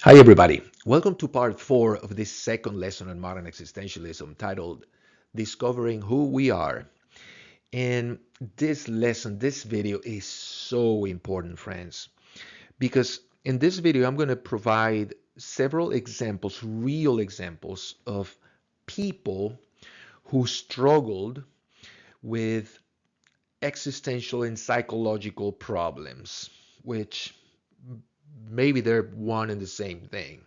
Hi, everybody. Welcome to part 4 of this second lesson on modern existentialism titled Discovering Who We Are. And this lesson, this video is so important, friends, because in this video, I'm going to provide several examples, real examples of people who struggled with existential and psychological problems, which maybe they're one and the same thing.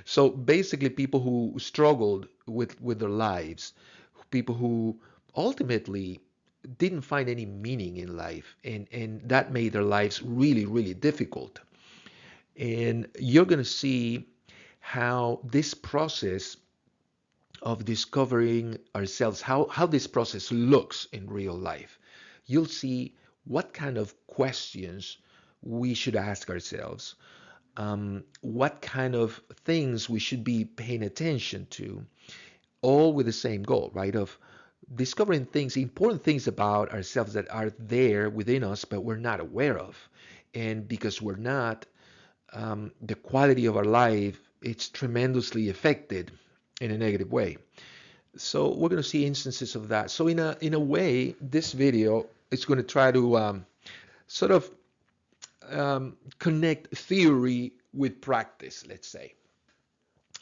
So basically, people who struggled with their lives, people who ultimately didn't find any meaning in life, and that made their lives really, really difficult. And you're going to see how this process of discovering ourselves, how this process looks in real life. You'll see what kind of questions we should ask ourselves, what kind of things we should be paying attention to, all with the same goal, right? Of discovering things, important things about ourselves that are there within us, but we're not aware of. And because we're not, the quality of our life, it's tremendously affected in a negative way. So we're going to see instances of that. So in a way, this video is going to try to sort of connect theory with practice, let's say.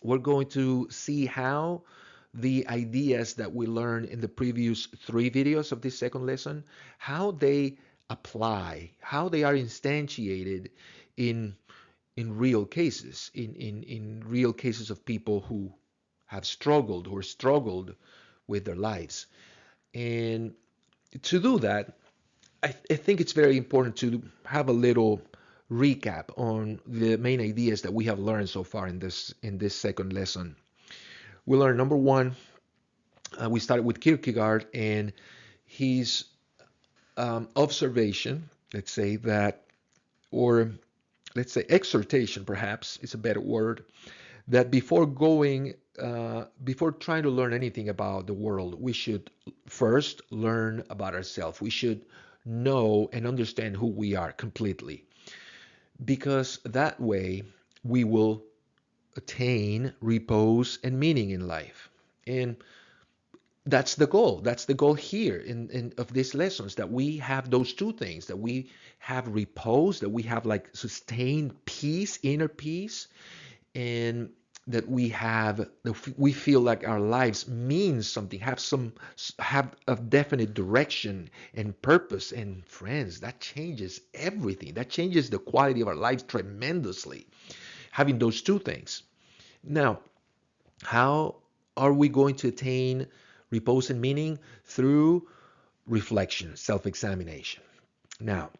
We're going to see how the ideas that we learned in the previous 3 videos of this second lesson, how they apply, how they are instantiated in real cases, in real cases of people who have struggled or struggled with their lives. And to do that, I think it's very important to have a little recap on the main ideas that we have learned so far in this second lesson. We learned number one, we started with Kierkegaard and his observation, let's say that, or let's say exhortation, perhaps is a better word, that before trying to learn anything about the world, we should first learn about ourselves. We should know and understand who we are completely, because that way we will attain repose and meaning in life. And that's the goal. That's the goal here in of these lessons, that we have those two things, that we have repose, that we have like sustained peace, inner peace, and that we feel like our lives mean something, have a definite direction and purpose. And friends, that changes everything. That changes the quality of our lives tremendously, having those two things. Now, how are we going to attain repose and meaning? Through reflection, self-examination. Now,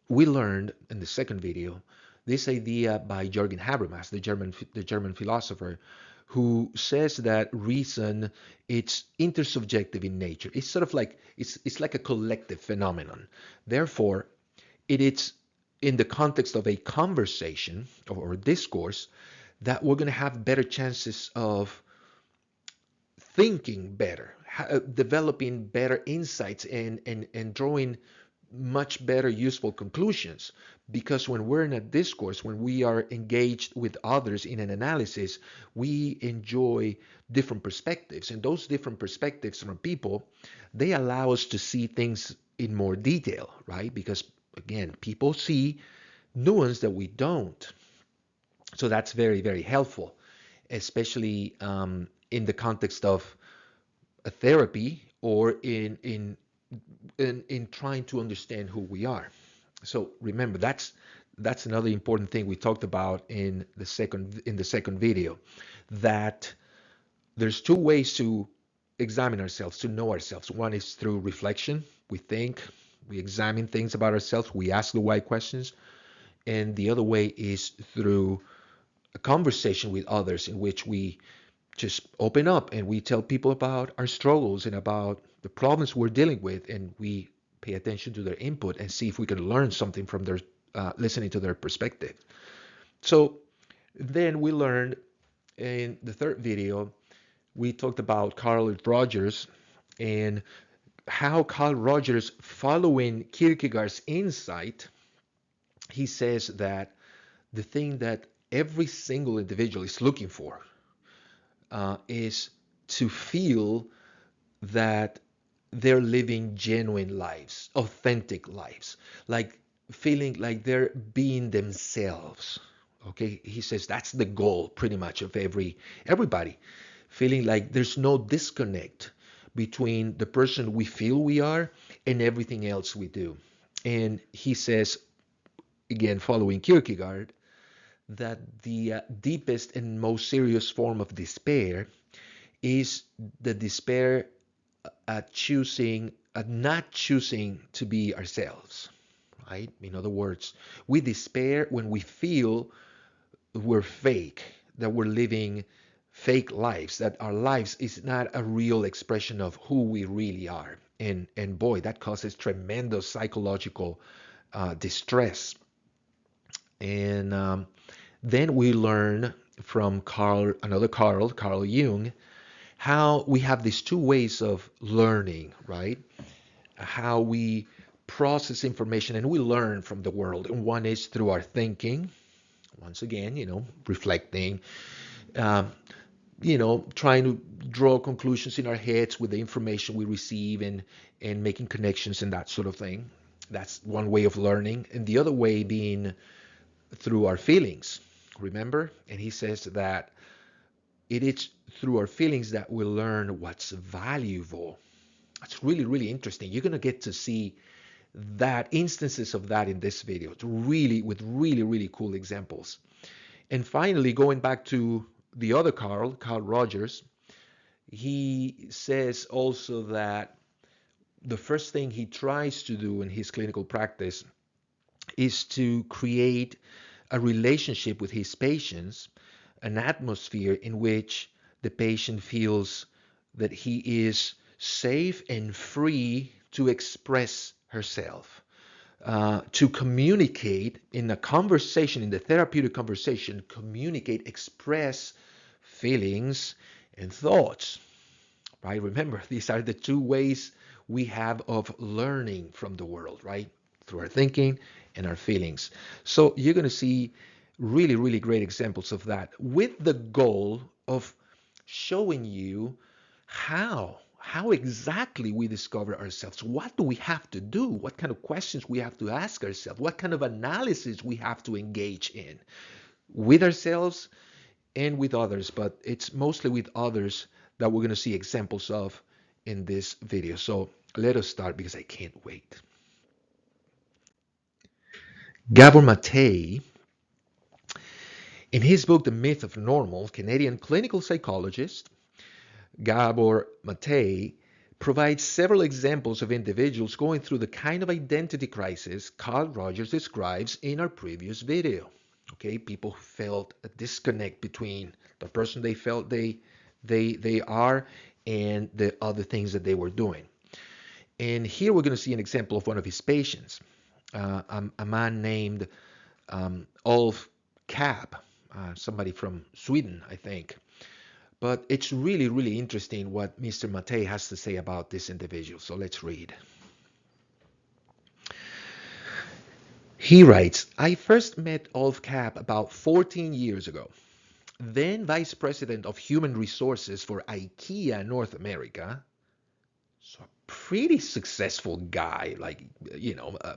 we learned in the second video this idea by Jürgen Habermas, the German philosopher, who says that reason, it's intersubjective in nature. It's sort of like it's like a collective phenomenon. Therefore, it is in the context of a conversation or a discourse that we're going to have better chances of thinking better, developing better insights, and drawing much better useful conclusions. Because when we're in a discourse, when we are engaged with others in an analysis, we enjoy different perspectives, and those different perspectives from people, they allow us to see things in more detail, right? Because again, people see nuance that we don't. So that's very, very helpful, especially in the context of a therapy, or in trying to understand who we are. So remember, that's another important thing we talked about in the second video, that there's two ways to examine ourselves, to know ourselves. One is through reflection. We think, we examine things about ourselves, we ask the why questions. And the other way is through a conversation with others, in which we just open up and we tell people about our struggles and about the problems we're dealing with, and we pay attention to their input and see if we can learn something from their listening to their perspective. So then we learned in the third video, we talked about Carl Rogers and how Carl Rogers, following Kierkegaard's insight, he says that the thing that every single individual is looking for is to feel that they're living genuine lives, authentic lives, like feeling like they're being themselves. Okay, he says that's the goal pretty much of everybody, feeling like there's no disconnect between the person we feel we are and everything else we do. And he says, again, following Kierkegaard, that the deepest and most serious form of despair is the despair at not choosing to be ourselves, right? In other words, we despair when we feel we're fake, that we're living fake lives, that our lives is not a real expression of who we really are. And boy, that causes tremendous psychological distress. And then we learn from Carl Jung, how we have these two ways of learning, right? How we process information and we learn from the world. And one is through our thinking, once again, reflecting, um, trying to draw conclusions in our heads with the information we receive and making connections and that sort of thing. That's one way of learning. And the other way being through our feelings, remember? And he says that it is through our feelings that we learn what's valuable. That's really, really interesting. You're going to get to see that instances of that in this video. It's really with really, really cool examples. And finally, going back to the other Carl Rogers, he says also that the first thing he tries to do in his clinical practice is to create a relationship with his patients, an atmosphere in which the patient feels that he is safe and free to express herself, to communicate in a conversation, in the therapeutic conversation, communicate, express feelings and thoughts, right? Remember, these are the two ways we have of learning from the world, right? Through our thinking and our feelings. So you're going to see really, really great examples of that with the goal of showing you how exactly we discover ourselves. What do we have to do? What kind of questions we have to ask ourselves? What kind of analysis we have to engage in with ourselves and with others, but it's mostly with others that we're going to see examples of in this video. So let us start because I can't wait. Gabor Mate, in his book, The Myth of Normal, Canadian clinical psychologist Gabor Mate provides several examples of individuals going through the kind of identity crisis Carl Rogers describes in our previous video. Okay, people who felt a disconnect between the person they felt they are and the other things that they were doing. And here we're going to see an example of one of his patients, a man named Ulf Kapp, somebody from Sweden, I think. But it's really, really interesting what Mr. Mate has to say about this individual. So let's read. He writes, I first met Ulf Kapp about 14 years ago. Then vice president of human resources for IKEA North America. So a pretty successful guy, like,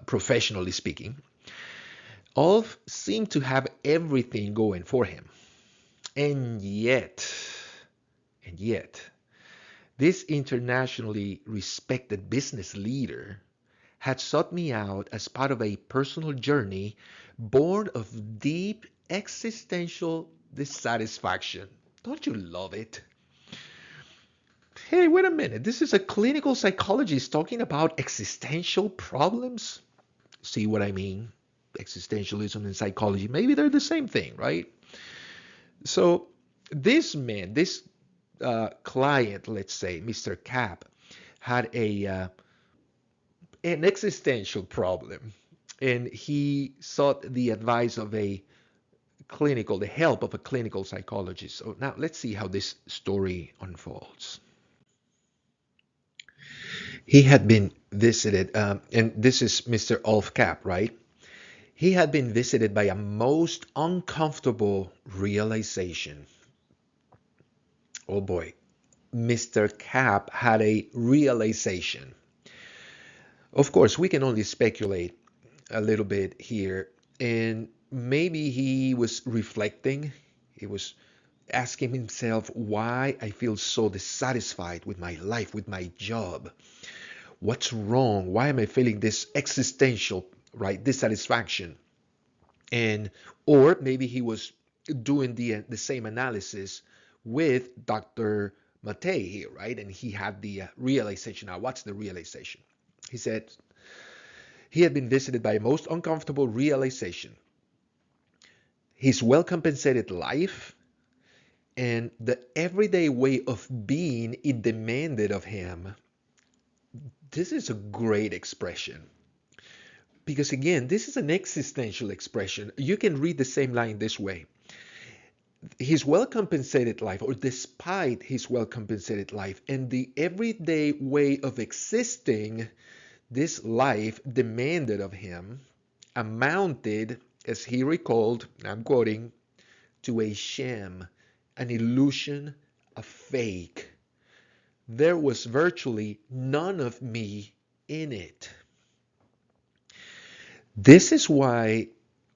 professionally speaking. Ulf seemed to have everything going for him. And yet, this internationally respected business leader had sought me out as part of a personal journey born of deep existential dissatisfaction. Don't you love it? Hey, wait a minute. This is a clinical psychologist talking about existential problems. See what I mean? Existentialism and psychology, maybe they're the same thing, right? So this man, this client, let's say, Mr. Kapp, had an existential problem, and he sought the advice of the help of a clinical psychologist. So now let's see how this story unfolds. He had been visited, and this is Mr. Ulf Kapp, right? He had been visited by a most uncomfortable realization. Oh boy, Mr. Cap had a realization. Of course, we can only speculate a little bit here, and maybe he was reflecting. He was asking himself why I feel so dissatisfied with my life, with my job. What's wrong? Why am I feeling this existential, right, dissatisfaction? And or maybe he was doing the same analysis with Dr. Matei here, right? And he had the realization. Now, what's the realization? He said he had been visited by a most uncomfortable realization. His well compensated life and the everyday way of being it demanded of him. This is a great expression. Because again, this is an existential expression. You can read the same line this way. His well compensated life, or despite his well compensated life, and the everyday way of existing this life demanded of him, amounted, as he recalled, I'm quoting, to a sham, an illusion, a fake. There was virtually none of me in it. This is why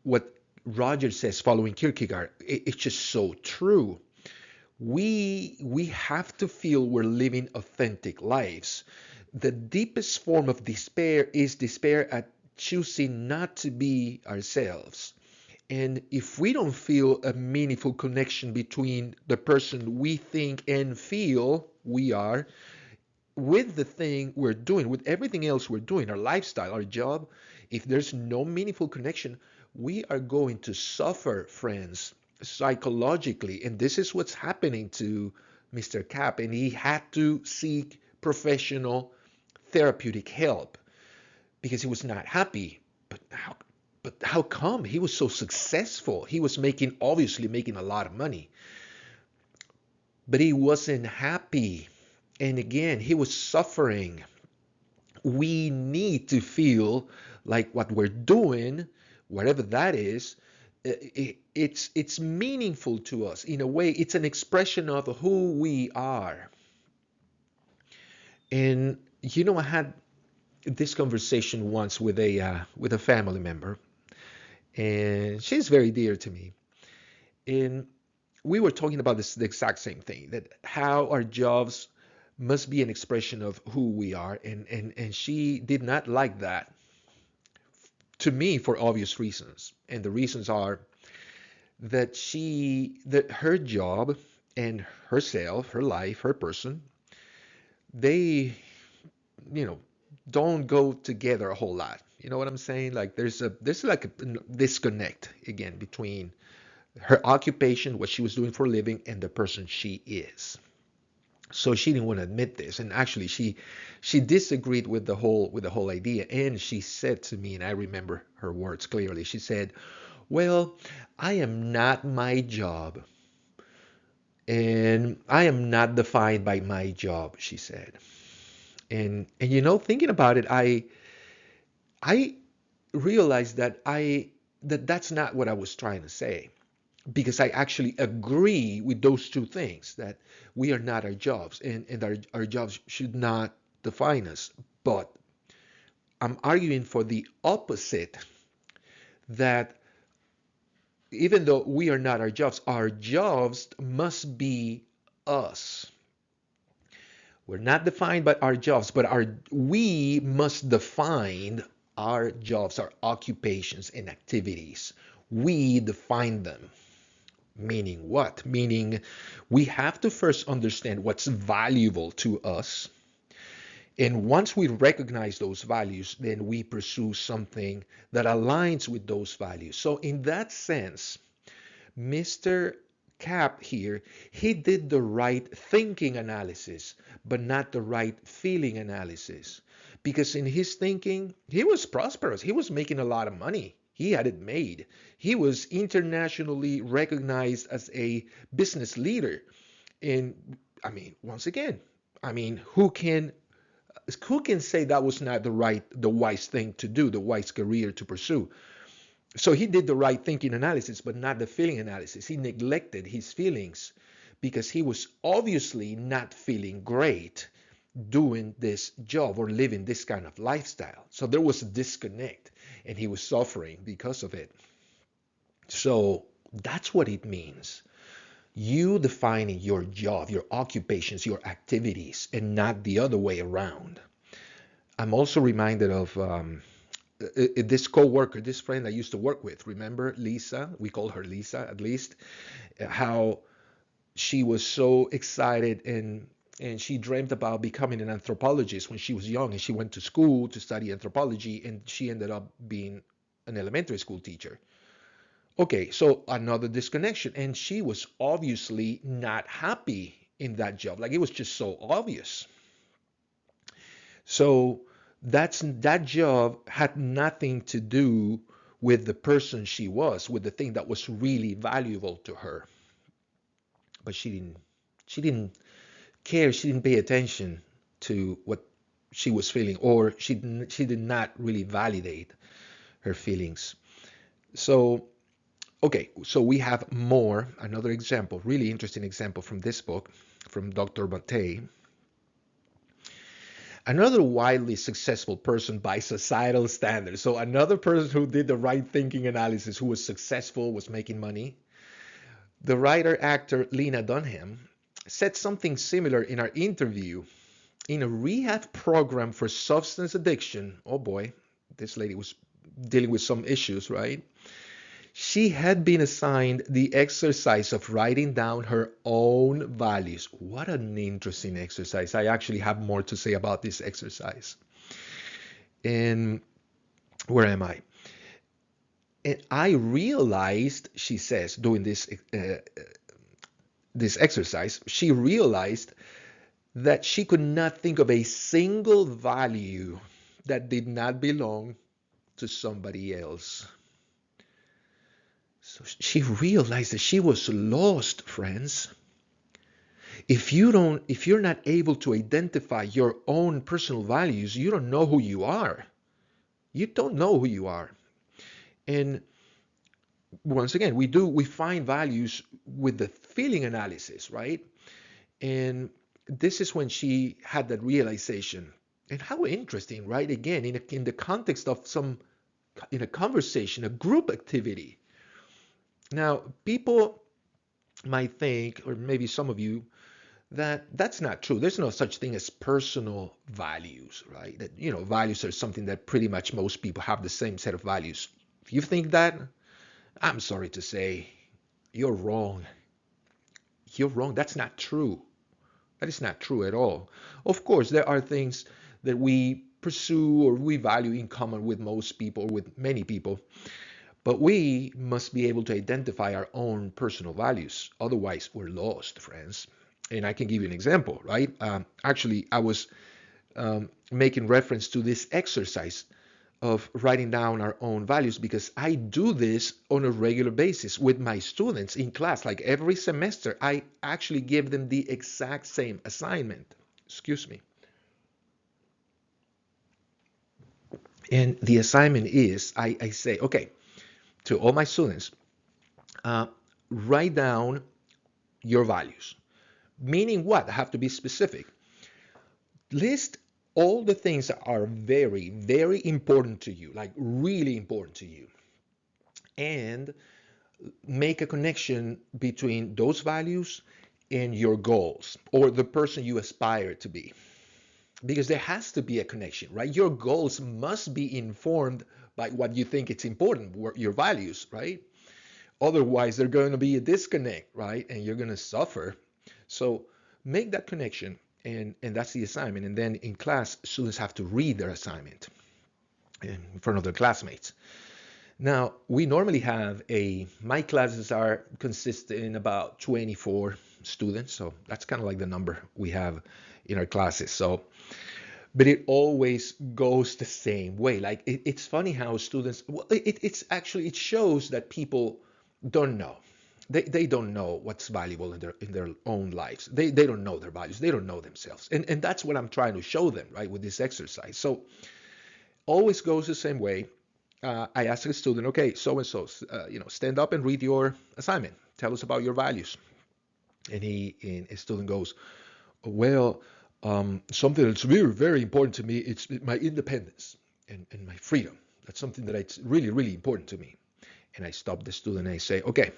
what Roger says following Kierkegaard, it's just so true. We have to feel we're living authentic lives. The deepest form of despair is despair at choosing not to be ourselves. And if we don't feel a meaningful connection between the person we think and feel we are with the thing we're doing, with everything else we're doing, our lifestyle, our job, if there's no meaningful connection, we are going to suffer, friends, psychologically. And this is what's happening to Mr. Cap. And he had to seek professional therapeutic help because he was not happy. But how come he was so successful? He was obviously making a lot of money, but he wasn't happy. And again, he was suffering. We need to feel like what we're doing, whatever that is, it's meaningful to us. In a way, it's an expression of who we are. And I had this conversation once with a family member, and she's very dear to me. And we were talking about the exact same thing, that how our jobs must be an expression of who we are, and she did not like that, to me, for obvious reasons. And the reasons are that her job and herself, her life, her person, they you know don't go together a whole lot. You know what I'm saying? Like there's like a disconnect again between her occupation, what she was doing for a living, and the person she is. So she didn't want to admit this, and actually she disagreed with the whole idea. And she said to me, and I remember her words clearly. She said, "Well, I am not my job, and I am not defined by my job," she said. And thinking about it, I realized that's not what I was trying to say, because I actually agree with those two things, that we are not our jobs, and our jobs should not define us. But I'm arguing for the opposite, that even though we are not our jobs must be us. We're not defined by our jobs, but we must define our jobs, our occupations and activities. We define them. Meaning what? Meaning we have to first understand what's valuable to us. And once we recognize those values, then we pursue something that aligns with those values. So in that sense, Mr. Cap here, he did the right thinking analysis, but not the right feeling analysis. Because in his thinking, he was prosperous. He was making a lot of money. He had it made. He was internationally recognized as a business leader. And I mean, once again, I mean, who can say that was not the wise thing to do, the wise career to pursue? So he did the right thinking analysis, but not the feeling analysis. He neglected his feelings because he was obviously not feeling great doing this job or living this kind of lifestyle. So there was a disconnect and he was suffering because of it. So that's what it means. You defining your job, your occupations, your activities, and not the other way around. I'm also reminded of this co-worker, this friend I used to work with. Remember Lisa? We call her Lisa, at least. How she was so excited and she dreamt about becoming an anthropologist when she was young, and she went to school to study anthropology, and she ended up being an elementary school teacher. Okay, so another disconnection, and she was obviously not happy in that job. Like, it was just so obvious. So that job had nothing to do with the person she was, with the thing that was really valuable to her. But she didn't care. She didn't pay attention to what she was feeling, or she did not really validate her feelings. So okay, so we have another example, really interesting example from this book, from Dr. Bate. Another widely successful person by societal standards. So another person who did the right thinking analysis, who was successful, was making money. The writer actor Lena Dunham said something similar in our interview. In a rehab program for substance addiction, oh boy, this lady was dealing with some issues, right? She had been assigned the exercise of writing down her own values. What an interesting exercise. I actually have more to say about this exercise. And where am I? And I realized, she says, doing this exercise, she realized that she could not think of a single value that did not belong to somebody else. So she realized that she was lost, friends. If you're not able to identify your own personal values, you don't know who you are. You don't know who you are. And once again, we find values with the feeling analysis, right? And this is when she had that realization. And how interesting, right? Again, in the context of in a conversation, a group activity. Now, people might think, or maybe some of you, that that's not true. There's no such thing as personal values, right? That, values are something that pretty much most people have the same set of values. If you think that, I'm sorry to say, you're wrong. You're wrong. That's not true. That is not true at all. Of course, there are things that we pursue or we value in common with most people, or with many people, but we must be able to identify our own personal values. Otherwise, we're lost, friends. And I can give you an example, right? Actually, I was making reference to this exercise of writing down our own values because I do this on a regular basis with my students in class. Like every semester, I actually give them the exact same assignment. Excuse me. And the assignment is, I say, okay, to all my students, uh, write down your values. Meaning what? I have to be specific. List all the things that are very, very important to you, like really important to you, and make a connection between those values and your goals or the person you aspire to be. Because there has to be a connection, right? Your goals must be informed by what you think it's important, your values, right? Otherwise, there's going to be a disconnect, right? And you're going to suffer. So make that connection, and that's the assignment. And then in class, students have to read their assignment in front of their classmates. Now, we normally have my classes are consist in about 24 students, so that's kind of like the number we have in our classes. So, but it always goes the same way. Like it's funny how students, well, it shows that people don't know. They don't know what's valuable in their own lives. They don't know their values. They don't know themselves. And that's what I'm trying to show them, right, with this exercise. So always goes the same way. I asked the student, okay, so and so, stand up and read your assignment. Tell us about your values. And a student goes, well, something that's very, very important to me, it's my independence and my freedom. That's something that it's really, really important to me. And I stop the student and I say, okay,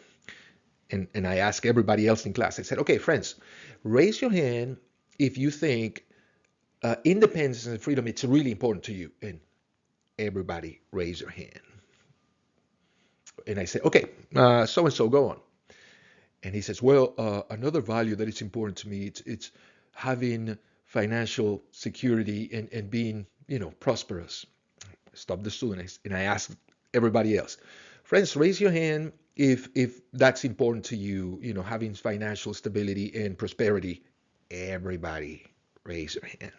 and I ask everybody else in class, I said, okay, friends, raise your hand if you think independence and freedom, it's really important to you. And everybody raise your hand. And I say, okay, so and so, go on. And he says, well, another value that is important to me, it's having financial security and being, prosperous. Stop the student and I ask everybody else, friends, raise your hand if that's important to you, having financial stability and prosperity. Everybody raise your hand.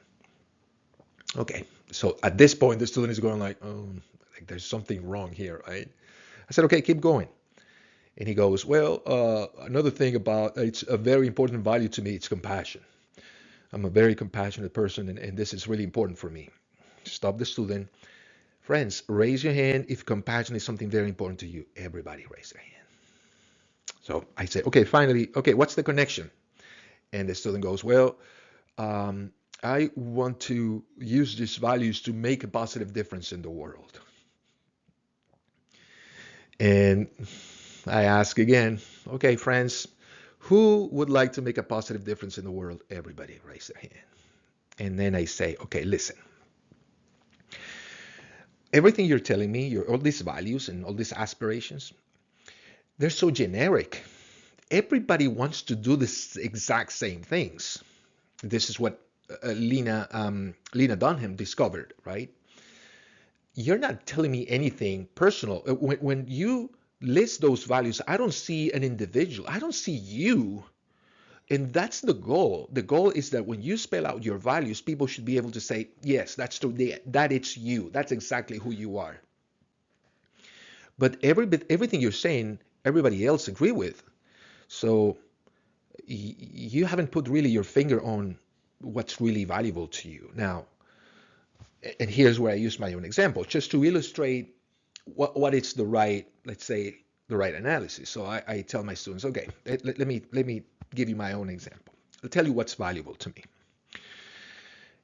Okay, so at this point, the student is going like, oh, like there's something wrong here, right? I said, okay, keep going. And he goes, well, another thing about it's a very important value to me, it's compassion. I'm a very compassionate person, and this is really important for me. Stop the student. Friends, raise your hand if compassion is something very important to you. Everybody raise their hand. So I say, okay, finally, okay, what's the connection? And the student goes, well, um, I want to use these values to make a positive difference in the world. And I ask again, okay, friends, who would like to make a positive difference in the world? Everybody raise their hand. And then I say, okay, listen, everything you're telling me, all these values and all these aspirations, they're so generic. Everybody wants to do the exact same things. This is what Lena Dunham discovered, right? You're not telling me anything personal. When you list those values, I don't see an individual. I don't see you. And that's the goal. The goal is that when you spell out your values, people should be able to say, yes, that's true. That it's you. That's exactly who you are. But everything you're saying, everybody else agree with. So you haven't put really your finger on what's really valuable to you. Now, and here's where I use my own example, just to illustrate what is the right, let's say, the right analysis. So I tell my students, okay, let me give you my own example. I'll tell you what's valuable to me.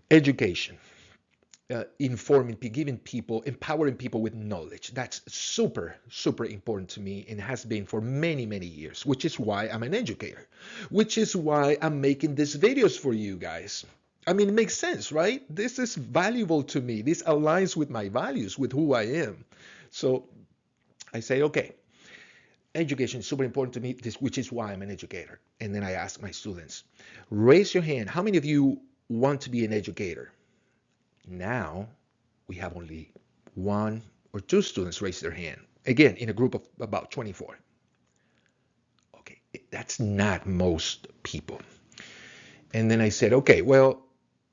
Education, informing, giving people, empowering people with knowledge. That's super, super important to me and has been for many, many years, which is why I'm an educator, which is why I'm making these videos for you guys. I mean, it makes sense, right? This is valuable to me. This aligns with my values, with who I am. So I say, okay, education is super important to me, which is why I'm an educator. And then I ask my students, raise your hand. How many of you want to be an educator? Now we have only one or two students raise their hand. Again, in a group of about 24. Okay, that's not most people. And then I said, okay, well,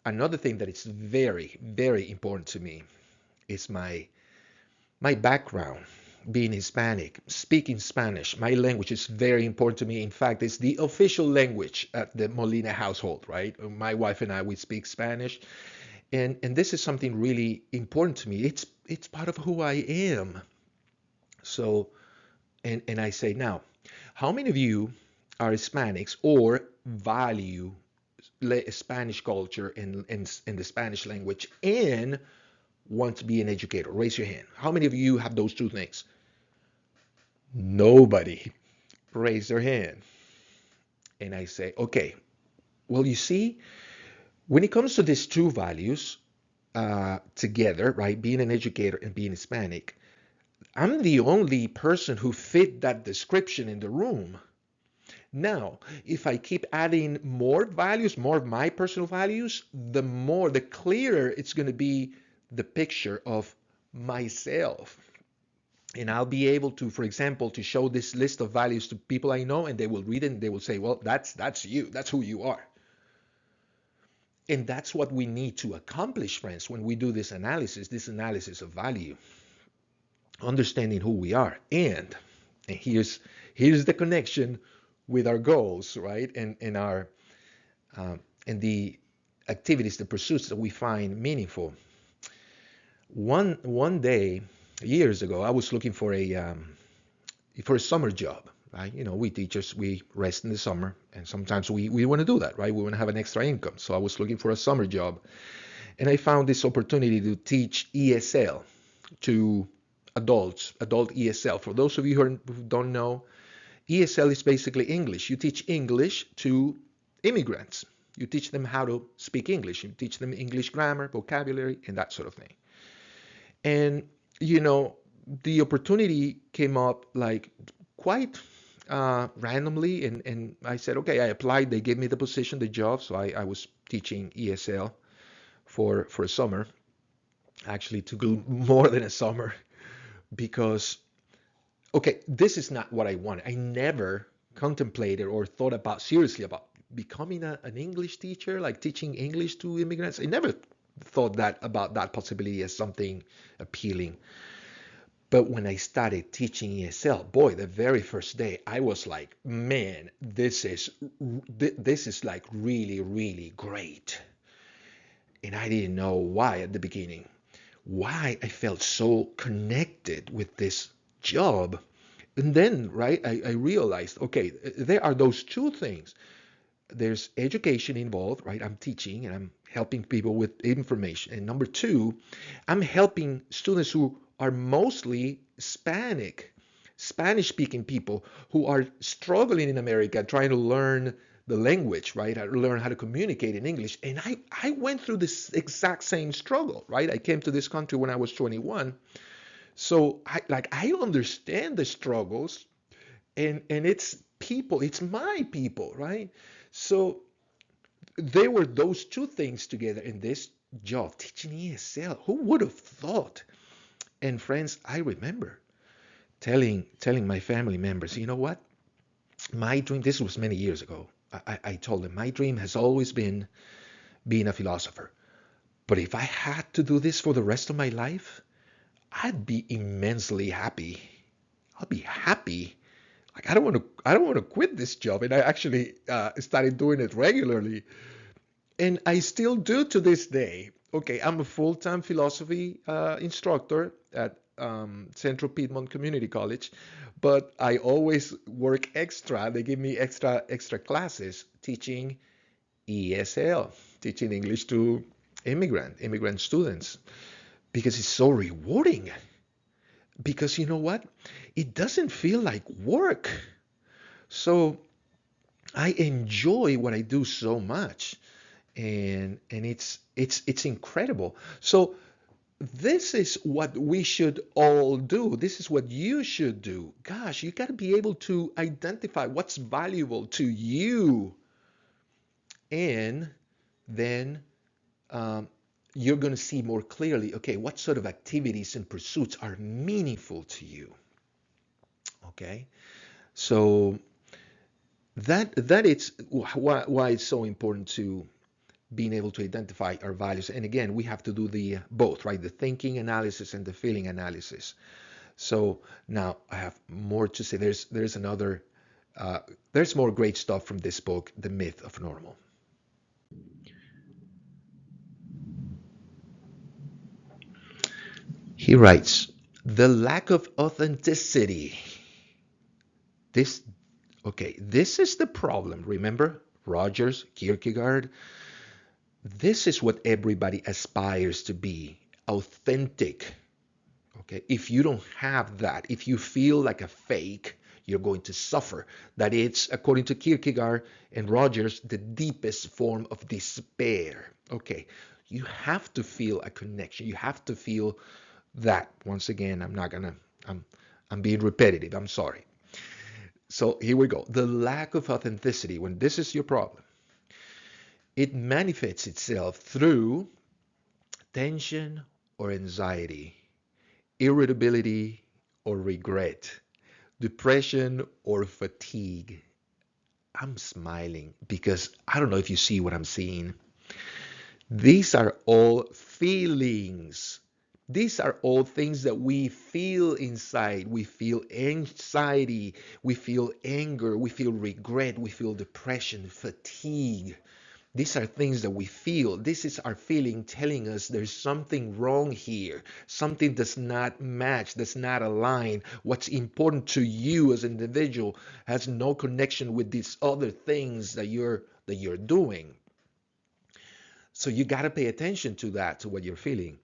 another thing that is very, very important to me is my background, being Hispanic, speaking Spanish. My language is very important to me. In fact, it's the official language at the Molina household, right? My wife and I, we speak Spanish. And this is something really important to me. It's part of who I am. So, and I say now, how many of you are Hispanics or value Spanish culture and the Spanish language and want to be an educator? Raise your hand. How many of you have those two things? Nobody raise their hand. And I say, okay, well, you see, when it comes to these two values together, right, being an educator and being Hispanic, I'm the only person who fit that description in the room. Now, if I keep adding more values, more of my personal values, the clearer it's going to be the picture of myself. And I'll be able to, for example, to show this list of values to people I know, and they will read it and they will say, well, that's you. That's who you are. And that's what we need to accomplish, friends, when we do this analysis of value, understanding who we are. And here's the connection with our goals, right? And our and the activities, the pursuits that we find meaningful. One day, years ago, I was looking for a summer job, right? You know, we teachers, we rest in the summer, and sometimes we want to do that, right? We want to have an extra income. So I was looking for a summer job, and I found this opportunity to teach ESL to adults, adult ESL. For those of you who don't know, ESL is basically English. You teach English to immigrants. You teach them how to speak English. You teach them English grammar, vocabulary, and that sort of thing. And, you know, the opportunity came up like quite randomly. And I said, okay, I applied. They gave me the position, the job. So I was teaching ESL for a summer, actually to go more than a summer because, okay, this is not what I wanted. I never contemplated or thought about seriously about becoming an English teacher, like teaching English to immigrants. I never thought that about that possibility as something appealing. But when I started teaching ESL, boy, the very first day, I was like, man, this is like really, really great. And I didn't know why at the beginning, why I felt so connected with this job. And then, right, I realized, okay, there are those two things. There's education involved, right? I'm teaching and I'm helping people with information. And number two, I'm helping students who are mostly Spanish speaking people who are struggling in America trying to learn the language, right? Learn how to communicate in English. And I went through this exact same struggle, right? I came to this country when I was 21. So I understand the struggles, and it's people, it's my people, right? So there were those two things together in this job, teaching ESL. Who would have thought? And friends, I remember telling my family members, you know what? My dream, this was many years ago. I told them my dream has always been being a philosopher. But if I had to do this for the rest of my life, I'd be immensely happy. I'll be happy. Like I don't want to quit this job. And I actually started doing it regularly. And I still do to this day. Okay, I'm a full-time philosophy instructor at Central Piedmont Community College, but I always work extra. They give me extra classes teaching ESL, teaching English to immigrant students, because it's so rewarding. Because you know what? It doesn't feel like work. So I enjoy what I do so much, and it's incredible. So this is what we should all do. This is what you should do. Gosh, you got to be able to identify what's valuable to you, and then um, you're going to see more clearly, okay, what sort of activities and pursuits are meaningful to you. Okay, so that is why it's so important to being able to identify our values. And again, we have to do the both, right? The thinking analysis and the feeling analysis. So now I have more to say. Uh, there's more great stuff from this book, The Myth of Normal. He writes, the lack of authenticity. This, okay, this is the problem. Remember, Rogers, Kierkegaard, this is what everybody aspires to be, authentic. Okay, if you don't have that, if you feel like a fake, you're going to suffer. That it's, according to Kierkegaard and Rogers, the deepest form of despair. Okay, you have to feel a connection. You have to feel that. Once again, I'm being repetitive. I'm sorry. So here we go. The lack of authenticity, when this is your problem, it manifests itself through tension or anxiety, irritability or regret, depression or fatigue. I'm smiling because I don't know if you see what I'm seeing. These are all feelings. These are all things that we feel inside. We feel anxiety, we feel anger, we feel regret, we feel depression, fatigue. These are things that we feel. This is our feeling telling us there's something wrong here. Something does not match, does not align. What's important to you as an individual has no connection with these other things that you're doing. So you got to pay attention to that, to what you're feeling.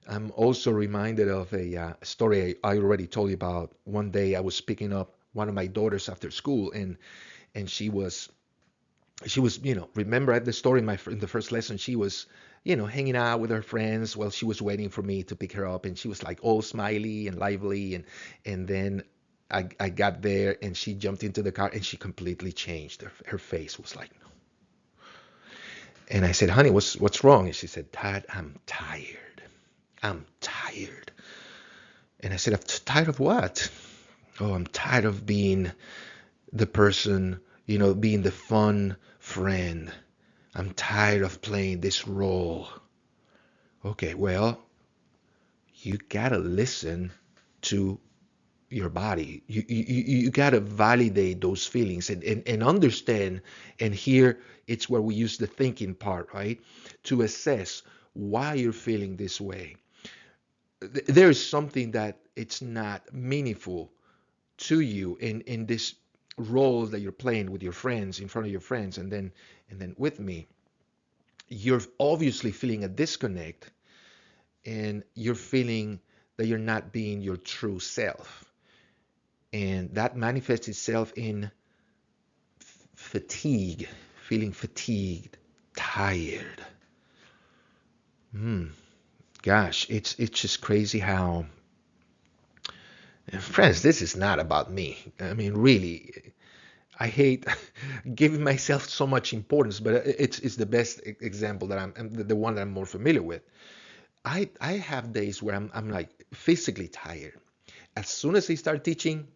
I'm also reminded of a story I already told you about. One day I was picking up one of my daughters after school, and she was, remember at the story in the first lesson, she was, hanging out with her friends while she was waiting for me to pick her up, and she was like all smiley and lively, and then I got there and she jumped into the car and she completely changed. Her face was like, and I said, honey, what's wrong? And she said, Dad, I'm tired. I'm tired. And I said, I'm tired of what? Oh, I'm tired of being the person, being the fun friend. I'm tired of playing this role. Okay, well, you gotta listen to your body. You gotta validate those feelings and understand. And here it's where we use the thinking part, right? To assess why you're feeling this way. There is something that it's not meaningful to you in this role that you're playing with your friends, in front of your friends, and then with me. You're obviously feeling a disconnect, and you're feeling that you're not being your true self, and that manifests itself in fatigue, feeling fatigued, tired. Gosh, it's just crazy how, friends, this is not about me. I mean, really, I hate giving myself so much importance, but it's the best example that I'm the one that I'm more familiar with. I have days where I'm like physically tired. As soon as I start teaching,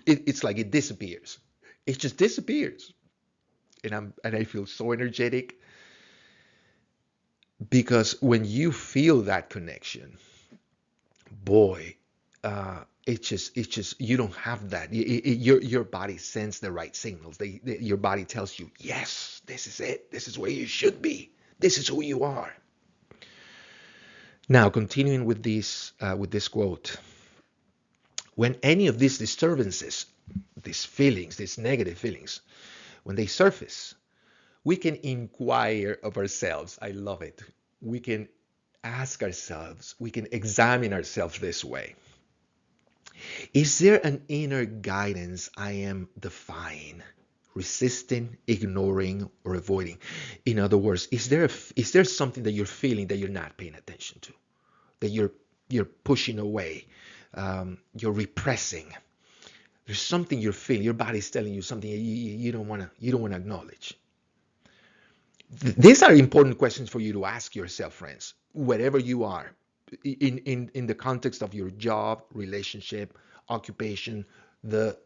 it's like it disappears. It just disappears, and I feel so energetic, because when you feel that connection, boy, it's just you don't have that. Your body sends the right signals. Your body tells you, yes, this is it. This is where you should be. This is who you are. Now, continuing with this quote, when any of these disturbances, these feelings, these negative feelings, when they surface, we can inquire of ourselves. I love it. We can ask ourselves, we can examine ourselves this way. Is there an inner guidance I am defying, resisting, ignoring, or avoiding? In other words, is there something that you're feeling that you're not paying attention to, that you're pushing away, you're repressing? There's something you're feeling. Your body's telling you something you don't want to acknowledge. These are important questions for you to ask yourself, friends, wherever you are, in the context of your job, relationship, occupation, the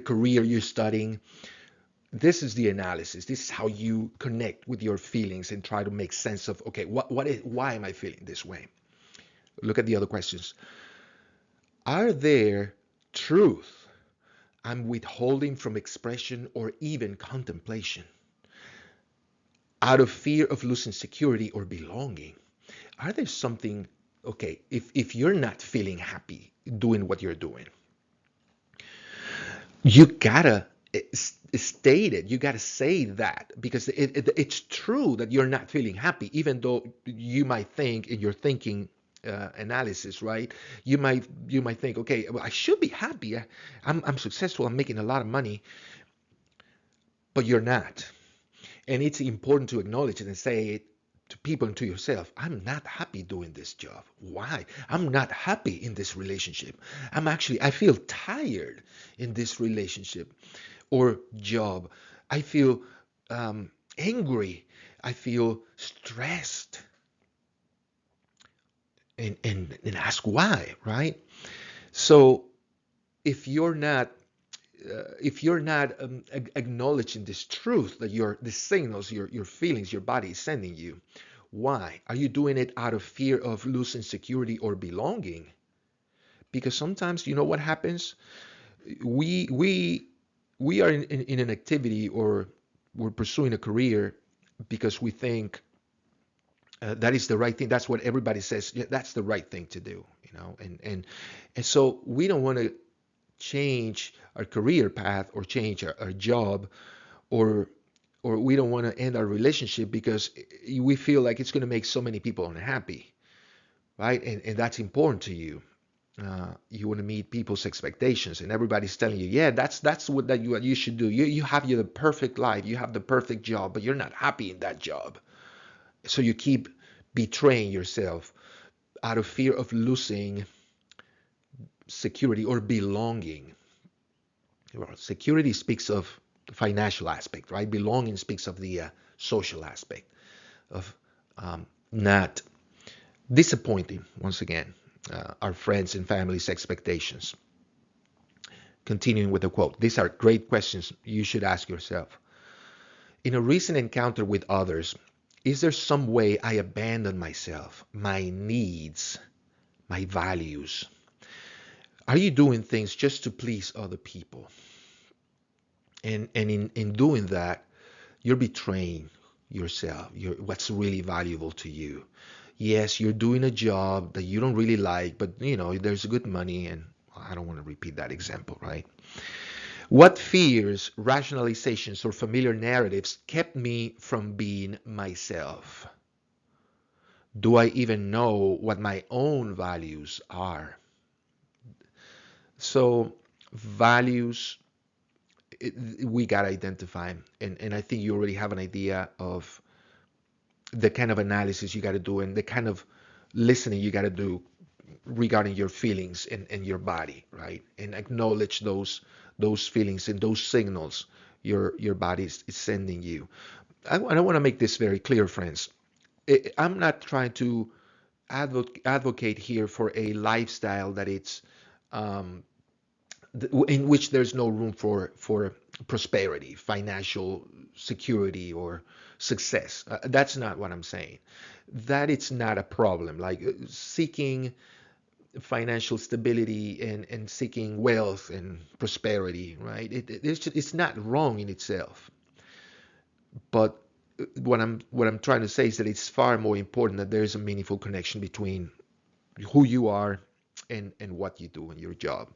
career you're studying. This is the analysis. This is how you connect with your feelings and try to make sense of, okay, why am I feeling this way? Look at the other questions. Are there truth I'm withholding from expression or even contemplation? Out of fear of losing security or belonging? Are there something, okay, if you're not feeling happy doing what you're doing, you gotta state it. You gotta say that, because it's true that you're not feeling happy, even though you might think in your thinking analysis, right? You might think, okay, well, I should be happy. I'm successful. I'm making a lot of money, but you're not. And it's important to acknowledge it and say it to people and to yourself. I'm not happy doing this job. Why? I'm not happy in this relationship. I feel tired in this relationship or job. I feel angry. I feel stressed. And ask why, right? So if you're not acknowledging this truth, that the signals your feelings, your body is sending you, why are you doing it? Out of fear of losing security or belonging? Because sometimes, you know what happens, we we are in an activity, or we're pursuing a career because we think that is the right thing. That's what everybody says. Yeah, that's the right thing to do, and so we don't want to change our career path or change our job, or we don't want to end our relationship because we feel like it's going to make so many people unhappy, right? And that's important to you. You want to meet people's expectations, and everybody's telling you, yeah, that's what you should do. You have the perfect life, you have the perfect job, but you're not happy in that job. So you keep betraying yourself out of fear of losing security or belonging. Well, security speaks of the financial aspect, right? Belonging speaks of the social aspect of not disappointing, once again, our friends and family's expectations. Continuing with the quote, these are great questions you should ask yourself. In a recent encounter with others, is there some way I abandon myself, my needs, my values? Are you doing things just to please other people? And in doing that, you're betraying yourself. What's really valuable to you. Yes, you're doing a job that you don't really like, but there's good money, and I don't want to repeat that example, right? What fears, rationalizations, or familiar narratives kept me from being myself? Do I even know what my own values are? So, values, we got to identify, and I think you already have an idea of the kind of analysis you got to do and the kind of listening you got to do regarding your feelings and your body, right? And acknowledge those feelings and those signals your body is sending you. I want to make this very clear, friends. I'm not trying to advocate here for a lifestyle that it's um, in which there's no room for prosperity, financial security, or success. That's not what I'm saying. That it's not a problem. Like seeking financial stability and seeking wealth and prosperity, right? It's not wrong in itself. But what I'm trying to say is that it's far more important that there is a meaningful connection between who you are and what you do in your job.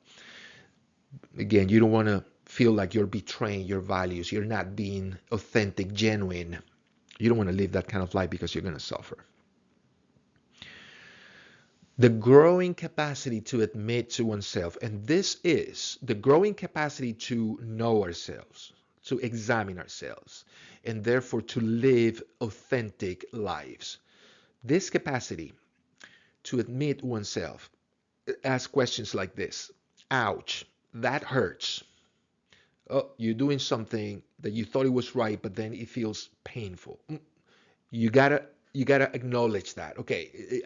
Again, you don't want to feel like you're betraying your values. You're not being authentic, genuine. You don't want to live that kind of life because you're going to suffer. The growing capacity to admit to oneself, and this is the growing capacity to know ourselves, to examine ourselves, and therefore to live authentic lives. This capacity to admit oneself, ask questions like this: ouch, that hurts. Oh, you're doing something that you thought it was right, but then it feels painful. You gotta you gotta acknowledge that. Okay,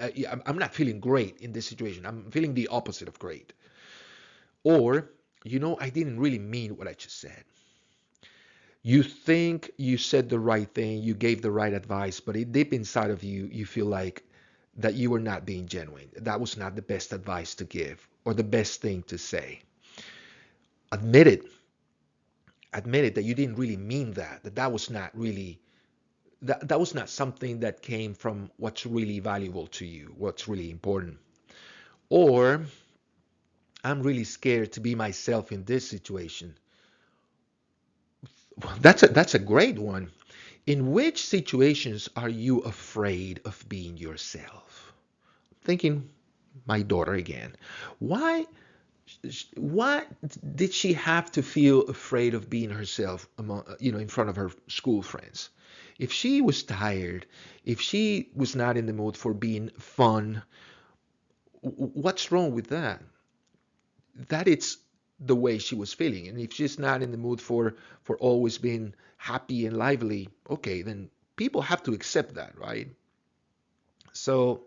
I'm not feeling great in this situation. I'm feeling the opposite of great. Or, I didn't really mean what I just said. You think you said the right thing, you gave the right advice, but deep inside of you, you feel like that you were not being genuine. That was not the best advice to give or the best thing to say. Admit it. Admit it that you didn't really mean that. That was not really that was not something that came from what's really valuable to you, what's really important. Or I'm really scared to be myself in this situation. Well, that's a great one. In which situations are you afraid of being yourself? Thinking my daughter again. Why why did she have to feel afraid of being herself in front of her school friends? If she was tired, if she was not in the mood for being fun, what's wrong with that? That it's the way she was feeling. And if she's not in the mood for always being happy and lively, okay, then people have to accept that, right? So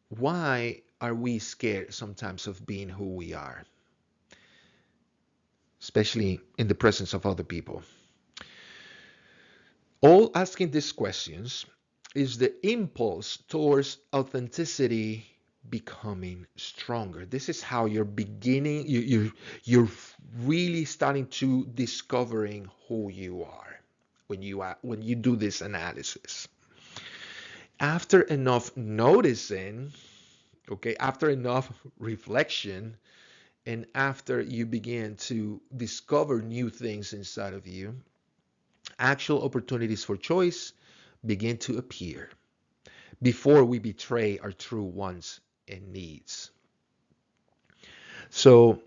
why are we scared sometimes of being who we are, especially in the presence of other people? All asking these questions is the impulse towards authenticity becoming stronger. This is how you're beginning, you're really starting to discovering who you are. when you do this analysis. After enough noticing, okay, after enough reflection, and after you begin to discover new things inside of you, actual opportunities for choice begin to appear before we betray our true wants and needs. So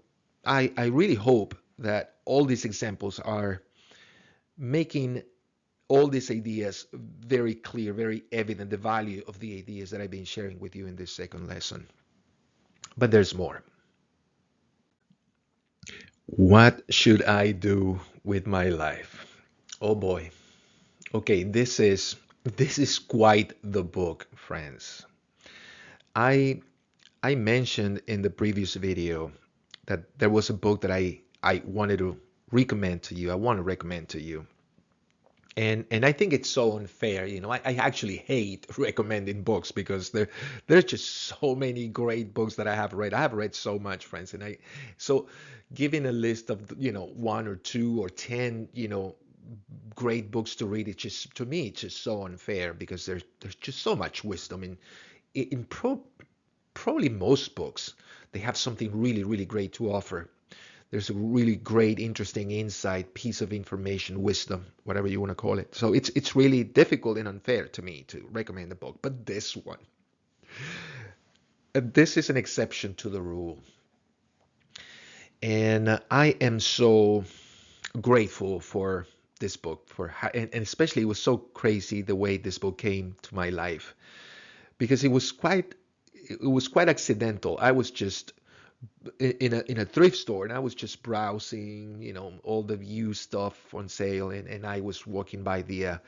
I really hope that all these examples are making all these ideas very clear, very evident, the value of the ideas that I've been sharing with you in this second lesson. But there's more. What should I do with my life? Oh boy. Okay, this is quite the book, friends. I I mentioned in the previous video that there was a book that I wanted to recommend to you. I want to recommend to you. And I think it's so unfair. I actually hate recommending books because there's just so many great books that I have read. I have read so much, friends, and so giving a list of one or two or 10 great books to read, it's just, to me, it's just so unfair because there's just so much wisdom in probably most books. They have something really, really great to offer. There's a really great, interesting insight, piece of information, wisdom, whatever you want to call it. So it's really difficult and unfair to me to recommend a book. But this one, this is an exception to the rule. And I am so grateful for this book, and especially it was so crazy the way this book came to my life because it was quite accidental. I was just in a thrift store and I was just browsing, all the used stuff on sale, and I was walking by the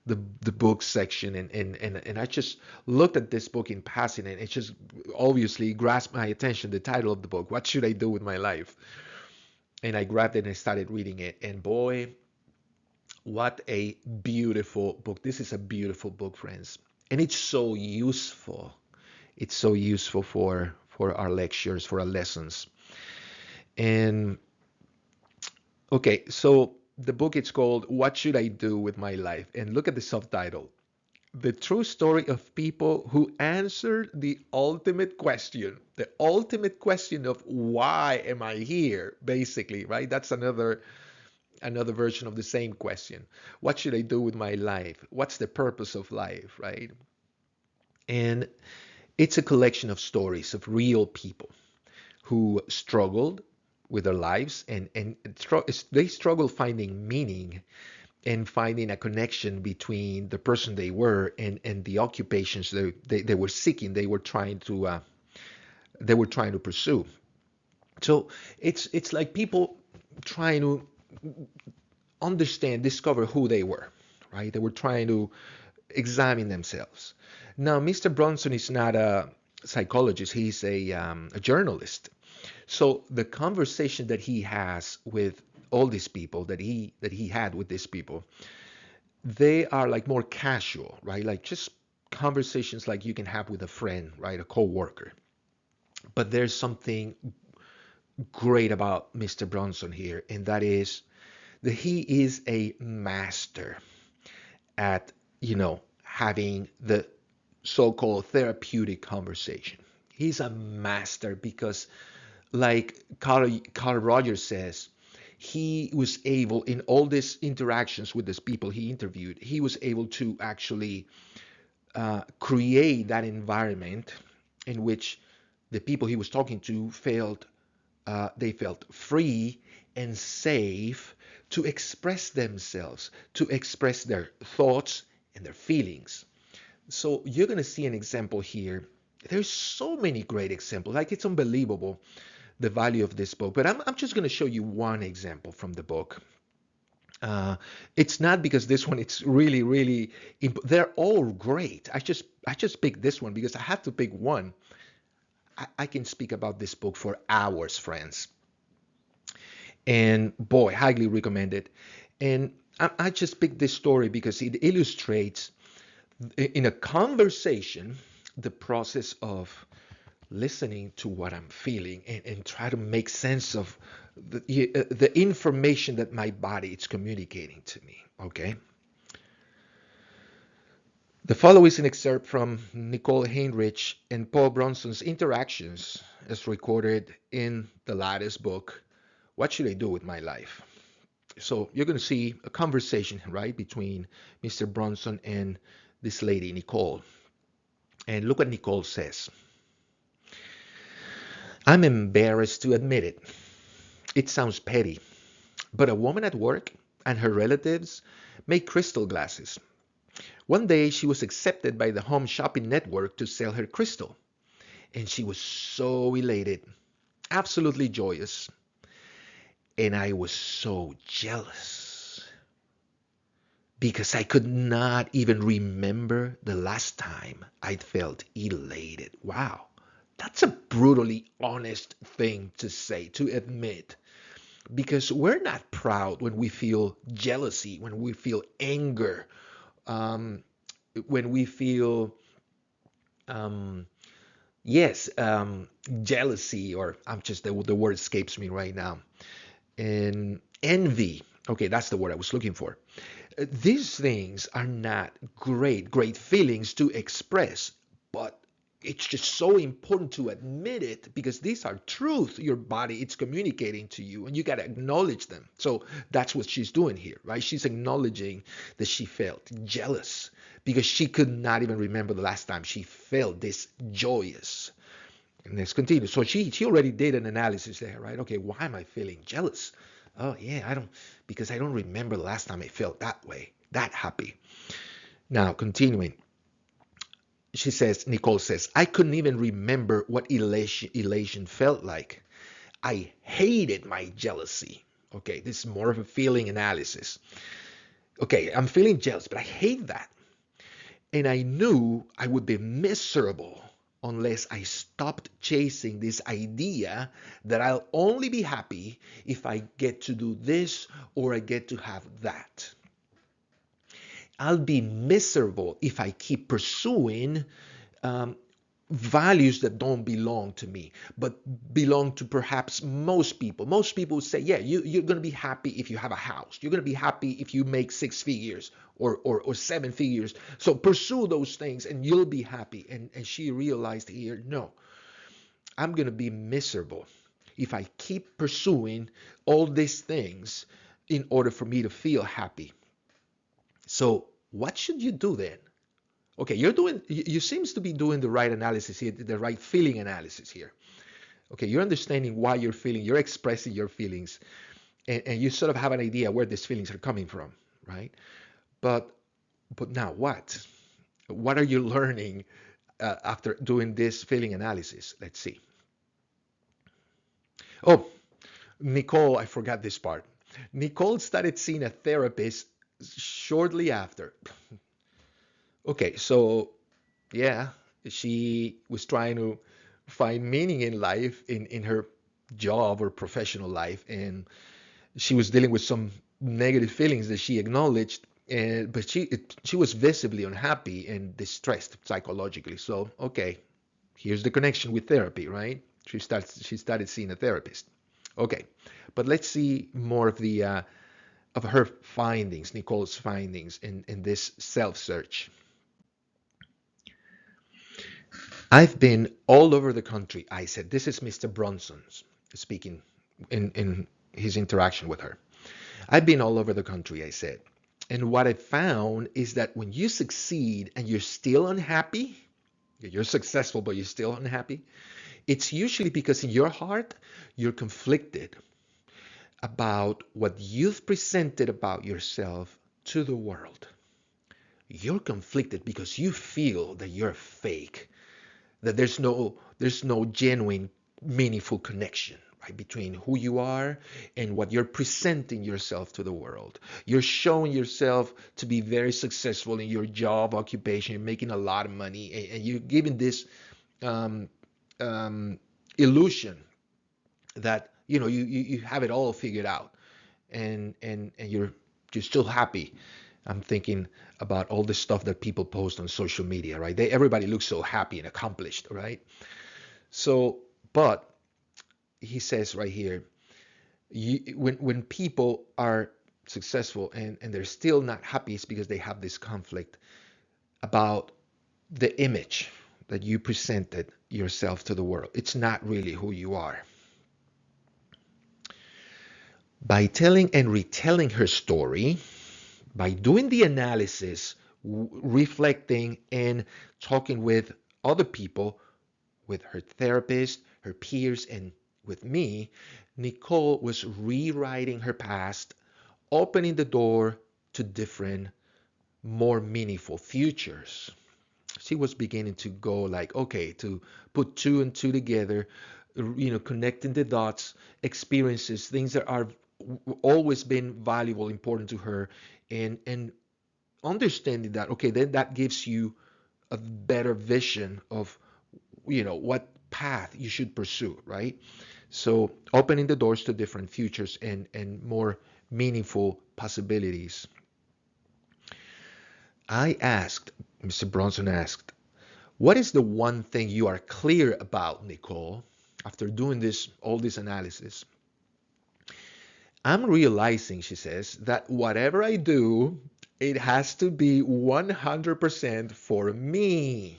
book section, and I just looked at this book in passing, and it just obviously grasped my attention. The title of the book, What Should I Do with My Life? And I grabbed it and I started reading it, and boy, what a beautiful book. This is a beautiful book, friends, and it's so useful. It's so useful for our lectures, for our lessons. And okay, so the book, it's called What Should I Do with My Life? And look at the subtitle. The true story of people who answered the ultimate question of why am I here, basically, right? That's another version of the same question. What should I do with my life? What's the purpose of life, right? And it's a collection of stories of real people who struggled with their lives, and they struggle finding meaning and finding a connection between the person they were and the occupations they were seeking, they were trying to pursue. So it's like people trying to understand, discover who they were, right? They were trying to examine themselves. Now, Mr. Bronson is not a psychologist; he's a journalist. So the conversation that he has with all these people, that he had with these people, they are like more casual, right? Like just conversations like you can have with a friend, right? A coworker. But there's something great about Mr. Bronson here, and that is that he is a master at, having the so-called therapeutic conversation. He's a master because, like Carl Rogers says, he was able, in all these interactions with these people he interviewed, he was able to actually create that environment in which the people he was talking to felt free and safe to express themselves, to express their thoughts and their feelings. So you're going to see an example here. There's so many great examples. Like, it's unbelievable the value of this book. But I'm just going to show you one example from the book. It's not because this one, it's really, really, they're all great. I just picked this one because I had to pick one. I can speak about this book for hours, friends. And boy, highly recommend it. And I just picked this story because it illustrates in a conversation the process of listening to what I'm feeling, and try to make sense of the information that my body is communicating to me. Okay. The following is an excerpt from Nicole Heinrich and Paul Bronson's interactions as recorded in the latest book, What Should I Do with My Life? So you're going to see a conversation, right, between Mr. Bronson and this lady, Nicole. And look what Nicole says. I'm embarrassed to admit it. It sounds petty, but a woman at work and her relatives make crystal glasses. One day she was accepted by the home shopping network to sell her crystal, and she was so elated, absolutely joyous. And I was so jealous because I could not even remember the last time I'd felt elated. Wow, that's a brutally honest thing to say, to admit. Because we're not proud when we feel jealousy, when we feel anger, um, when we feel, um, yes, jealousy, or I'm just, the word escapes me right now, and envy. Okay, that's the word I was looking for. These things are not great feelings to express, but it's just so important to admit it because these are truth. Your body, it's communicating to you, and you got to acknowledge them. So that's what she's doing here, right? She's acknowledging that she felt jealous because she could not even remember the last time she felt this joyous. And let's continue. So she already did an analysis there, right? Okay, why am I feeling jealous? Oh yeah, because I don't remember the last time I felt that way, that happy. Now continuing, Nicole says, I couldn't even remember what elation felt like. I hated my jealousy. Okay, this is more of a feeling analysis. Okay, I'm feeling jealous, but I hate that. And I knew I would be miserable unless I stopped chasing this idea that I'll only be happy if I get to do this or I get to have that. I'll be miserable if I keep pursuing um, values that don't belong to me, but belong to perhaps most people. Most people say, yeah, you're going to be happy if you have a house. You're going to be happy if you make 6 figures or 7 figures. So pursue those things and you'll be happy. And she realized here, no, I'm going to be miserable if I keep pursuing all these things in order for me to feel happy. So what should you do then? Okay, you seems to be doing the right analysis here, the right feeling analysis here. Okay, you're understanding why you're feeling, you're expressing your feelings, and you sort of have an idea where these feelings are coming from, right? But but now what? What are you learning after doing this feeling analysis? Let's see. Oh, Nicole, I forgot this part. Nicole started seeing a therapist shortly after. Okay, so yeah, she was trying to find meaning in life in her job or professional life, and she was dealing with some negative feelings that she acknowledged, and but she was visibly unhappy and distressed psychologically. So okay, here's the connection with therapy, right? She started seeing a therapist. Okay, but let's see more of her findings, Nicole's findings in this self search. I've been all over the country, I said. This is Mr. Bronson's speaking in his interaction with her. I've been all over the country, I said. And what I found is that when you succeed and you're still unhappy, you're successful, but you're still unhappy, it's usually because in your heart, you're conflicted about what you've presented about yourself to the world. You're conflicted because you feel that you're fake, that there's no genuine meaningful connection, right, between who you are and what you're presenting yourself to the world. You're showing yourself to be very successful in your job occupation, you're making a lot of money, and you're giving this um, um, illusion that you have it all figured out, and you're still happy. I'm thinking about all the stuff that people post on social media, right? Everybody looks so happy and accomplished, right? So, but he says right here, when people are successful and they're still not happy, it's because they have this conflict. about the image that you presented yourself to the world. It's not really who you are. By telling and retelling her story, by doing the analysis, reflecting, and talking with other people, with her therapist, her peers, and with me, Nicole was rewriting her past, opening the door to different, more meaningful futures. She was beginning to go like, okay, to put two and two together, connecting the dots, experiences, things that are always been valuable, important to her, and understanding that, okay, then that gives you a better vision of, what path you should pursue, right? So opening the doors to different futures and more meaningful possibilities. Mr. Bronson asked, what is the one thing you are clear about, Nicole, after doing all this analysis? I'm realizing, she says, that whatever I do, it has to be 100% for me.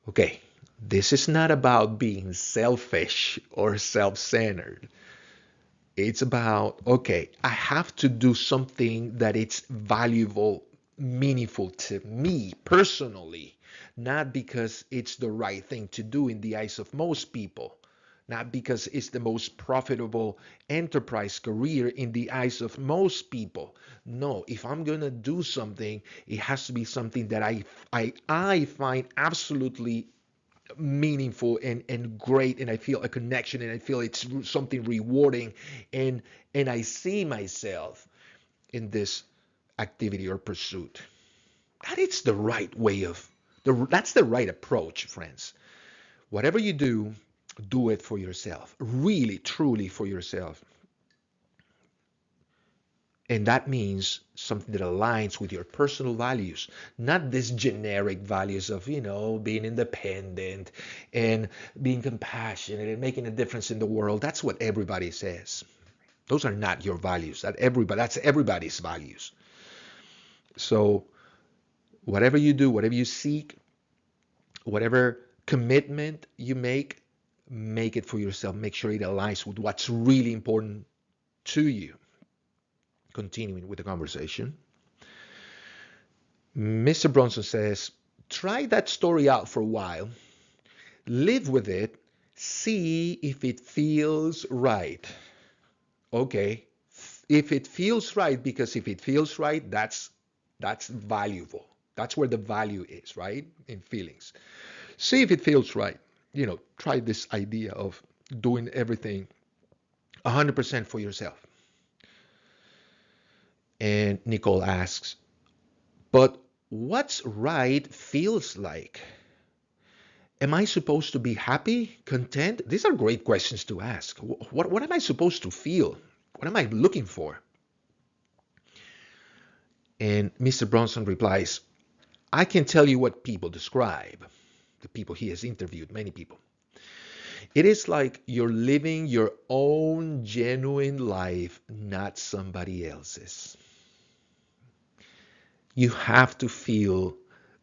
Okay, this is not about being selfish or self-centered. It's about, okay, I have to do something that it's valuable, meaningful to me personally, not because it's the right thing to do in the eyes of most people, not because it's the most profitable enterprise career in the eyes of most people. No, if I'm going to do something, it has to be something that I find absolutely meaningful and great, and I feel a connection, and I feel it's something rewarding, and I see myself in this activity or pursuit. That is the right way of that's the right approach, friends. Whatever you do it for yourself, really truly for yourself. And that means something that aligns with your personal values, not these generic values of, being independent and being compassionate and making a difference in the world. That's what everybody says. Those are not your values. That's everybody's values. So whatever you do, whatever you seek, whatever commitment you make it for yourself. Make sure it aligns with what's really important to you. Continuing with the conversation. Mr. Bronson says, try that story out for a while, live with it, see if it feels right. Okay, if it feels right, because if it feels right, that's valuable. That's where the value is, right? In feelings. See if it feels right. Try this idea of doing everything 100% for yourself. And Nicole asks, but what's right feels like? Am I supposed to be happy, content? These are great questions to ask. What am I supposed to feel? What am I looking for? And Mr. Bronson replies, I can tell you what people describe. The people he has interviewed, many people. It is like you're living your own genuine life, not somebody else's. You have to feel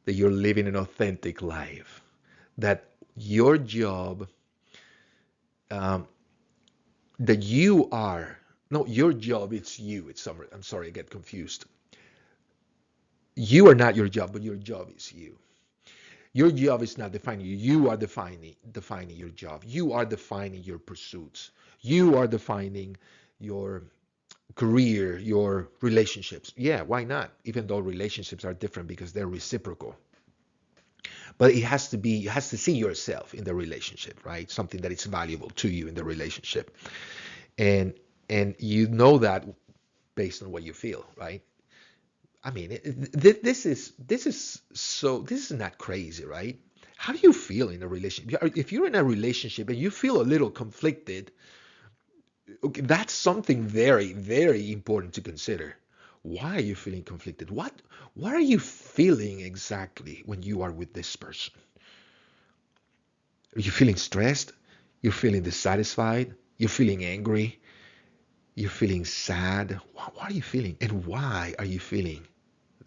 that you're living an authentic life, that your job, um, that you are, no, your job, it's you. It's summer. I'm sorry, I get confused. You are not your job, but your job is you. Your job is not defining you. You are defining your job. You are defining your pursuits. You are defining your career, your relationships. Yeah, why not? Even though relationships are different because they're reciprocal. But you has to see yourself in the relationship, right? Something that is valuable to you in the relationship. And you know that based on what you feel, right? I mean, this is not crazy, right? How do you feel in a relationship? If you're in a relationship and you feel a little conflicted, okay, that's something very, very important to consider. Why are you feeling conflicted? What are you feeling exactly when you are with this person? Are you feeling stressed? You're feeling dissatisfied? You're feeling angry? You're feeling sad? What are you feeling? And why are you feeling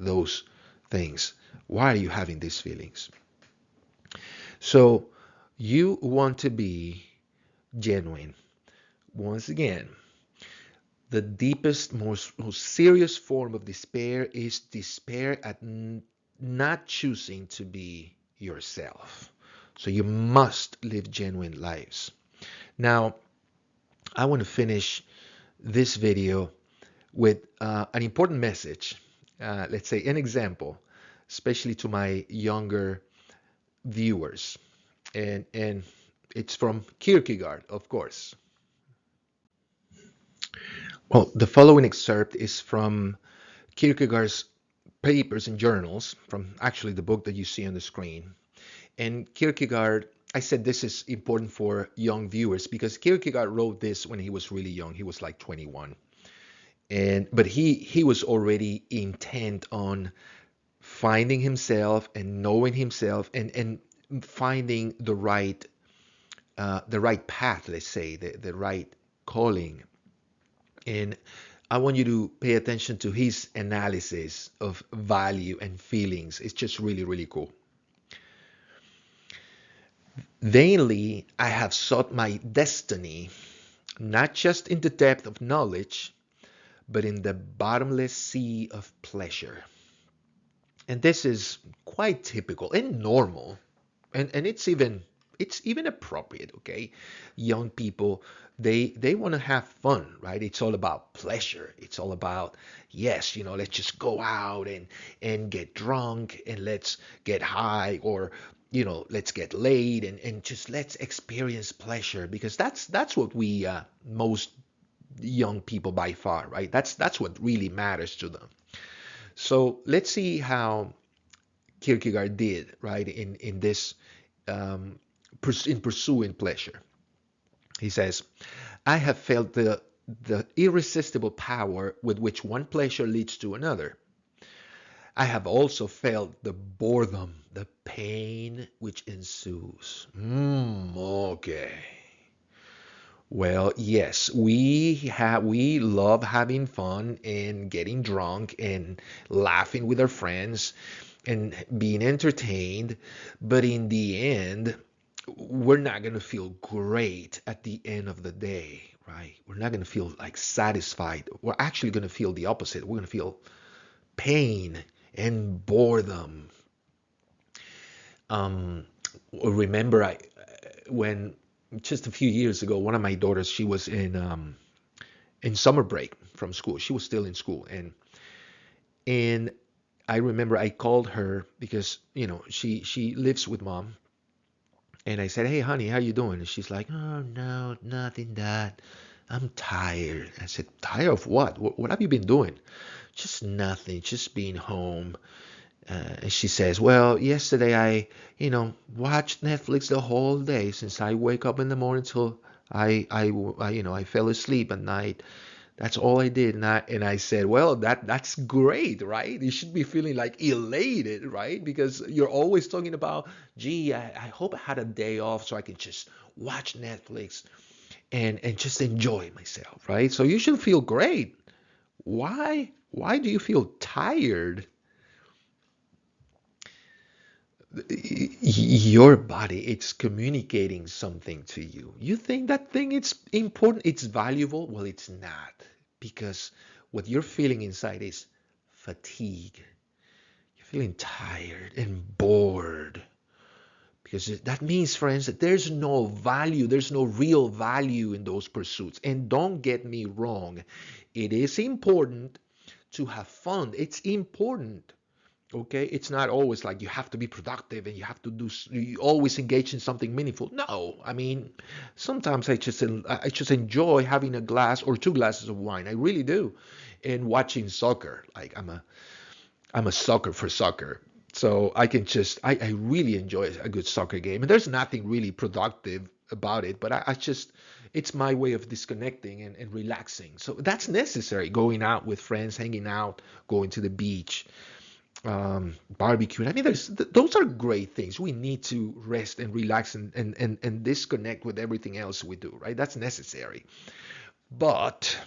those things. Why are you having these feelings? So you want to be genuine. Once again, the deepest, most serious form of despair is despair at not choosing to be yourself. So you must live genuine lives. Now, I want to finish this video with an important message. Let's say an example, especially to my younger viewers. And it's from Kierkegaard, of course. Well, the following excerpt is from Kierkegaard's papers and journals, from actually the book that you see on the screen. And Kierkegaard, I said this is important for young viewers because Kierkegaard wrote this when he was really young. He was like 21. But he was already intent on finding himself and knowing himself and finding the right path, let's say, the right calling. And I want you to pay attention to his analysis of value and feelings. It's just really, really cool. Vainly, I have sought my destiny, not just in the depth of knowledge, but in the bottomless sea of pleasure. And this is quite typical and normal. And it's even appropriate, okay? Young people, they want to have fun, right? It's all about pleasure. It's all about, yes, let's just go out and get drunk and let's get high, or let's get laid and just let's experience pleasure, because that's what we most young people by far, right? That's what really matters to them. So let's see how Kierkegaard did, right, in this in pursuing pleasure. He says, I have felt the irresistible power with which one pleasure leads to another. I have also felt the boredom, the pain which ensues. Okay. Well, yes, we love having fun and getting drunk and laughing with our friends and being entertained, but in the end, we're not going to feel great at the end of the day, right? We're not going to feel like satisfied. We're actually going to feel the opposite. We're going to feel pain and boredom. Um, remember, I when just a few years ago, one of my daughters, she was in summer break from school. She was still in school, and I remember I called her because she lives with mom, and I said, "Hey, honey, how you doing?" And she's like, "Oh no, nothing. That I'm tired." I said, "Tired of what? What have you been doing?" "Just nothing. Just being home." And she says, "Well, yesterday watched Netflix the whole day since I wake up in the morning till I fell asleep at night. That's all I did." And I said, "Well, that's great, right? You should be feeling like elated, right? Because you're always talking about, gee, I hope I had a day off so I can just watch Netflix and just enjoy myself, right? So you should feel great. Why do you feel tired?" Your body, it's communicating something to you. You think that thing it's important, it's valuable. Well, it's not, because what you're feeling inside is fatigue. You're feeling tired and bored, because that means, friends, that there's no value, there's no real value in those pursuits. And don't get me wrong, it is important to have fun. It's important. Okay, it's not always like you have to be productive and you have to you always engage in something meaningful. No, I mean, sometimes I just enjoy having a glass or two glasses of wine. I really do, and watching soccer. Like I'm a sucker for soccer, so I really enjoy a good soccer game. And there's nothing really productive about it, but I just it's my way of disconnecting and relaxing. So that's necessary. Going out with friends, hanging out, going to the beach, barbecue. I mean, those are great things. We need to rest and relax and disconnect with everything else we do, right? That's necessary. But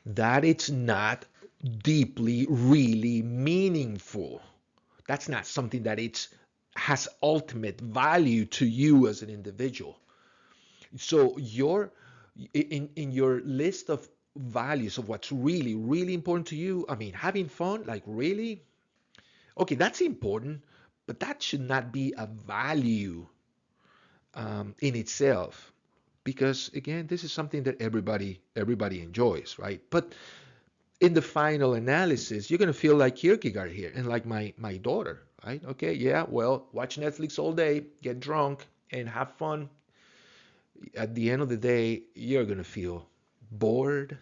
that it's not deeply, really meaningful. That's not something that it's has ultimate value to you as an individual. So in your list of values of what's really, really important to you, I mean, having fun, like really, okay, that's important, but that should not be a value in itself, because again, this is something that everybody enjoys, right? But in the final analysis, you're gonna feel like Kierkegaard here, and like my daughter, right? Okay, yeah, well, watch Netflix all day, get drunk, and have fun. At the end of the day, you're gonna feel bored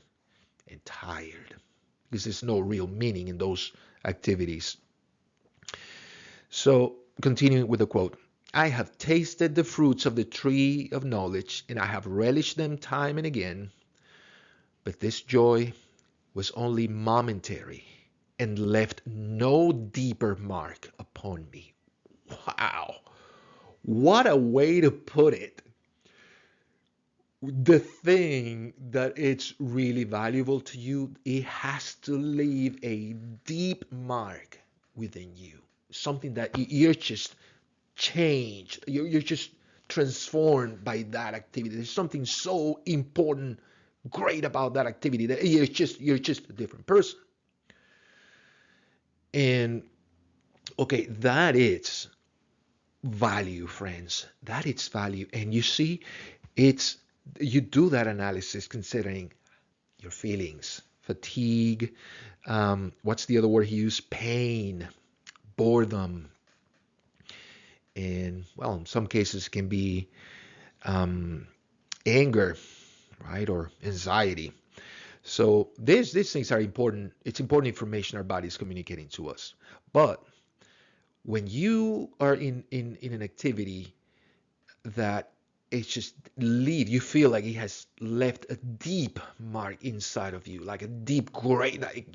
and tired because there's no real meaning in those activities. So, continuing with the quote, I have tasted the fruits of the tree of knowledge, and I have relished them time and again, but this joy was only momentary and left no deeper mark upon me. Wow. What a way to put it. The thing that it's really valuable to you, it has to leave a deep mark within you. Something that you're just changed. You're just transformed by that activity. There's something so important, great about that activity that you're just a different person. And okay, that is value, friends. That is value. And you see, it's you do that analysis considering your feelings, fatigue, what's the other word he used? Pain, boredom, and well, in some cases can be um, anger, right, or anxiety. So these things are important. It's important information our body is communicating to us. But when you are in an activity that it's just leave, you feel like it has left a deep mark inside of you, like a deep great, like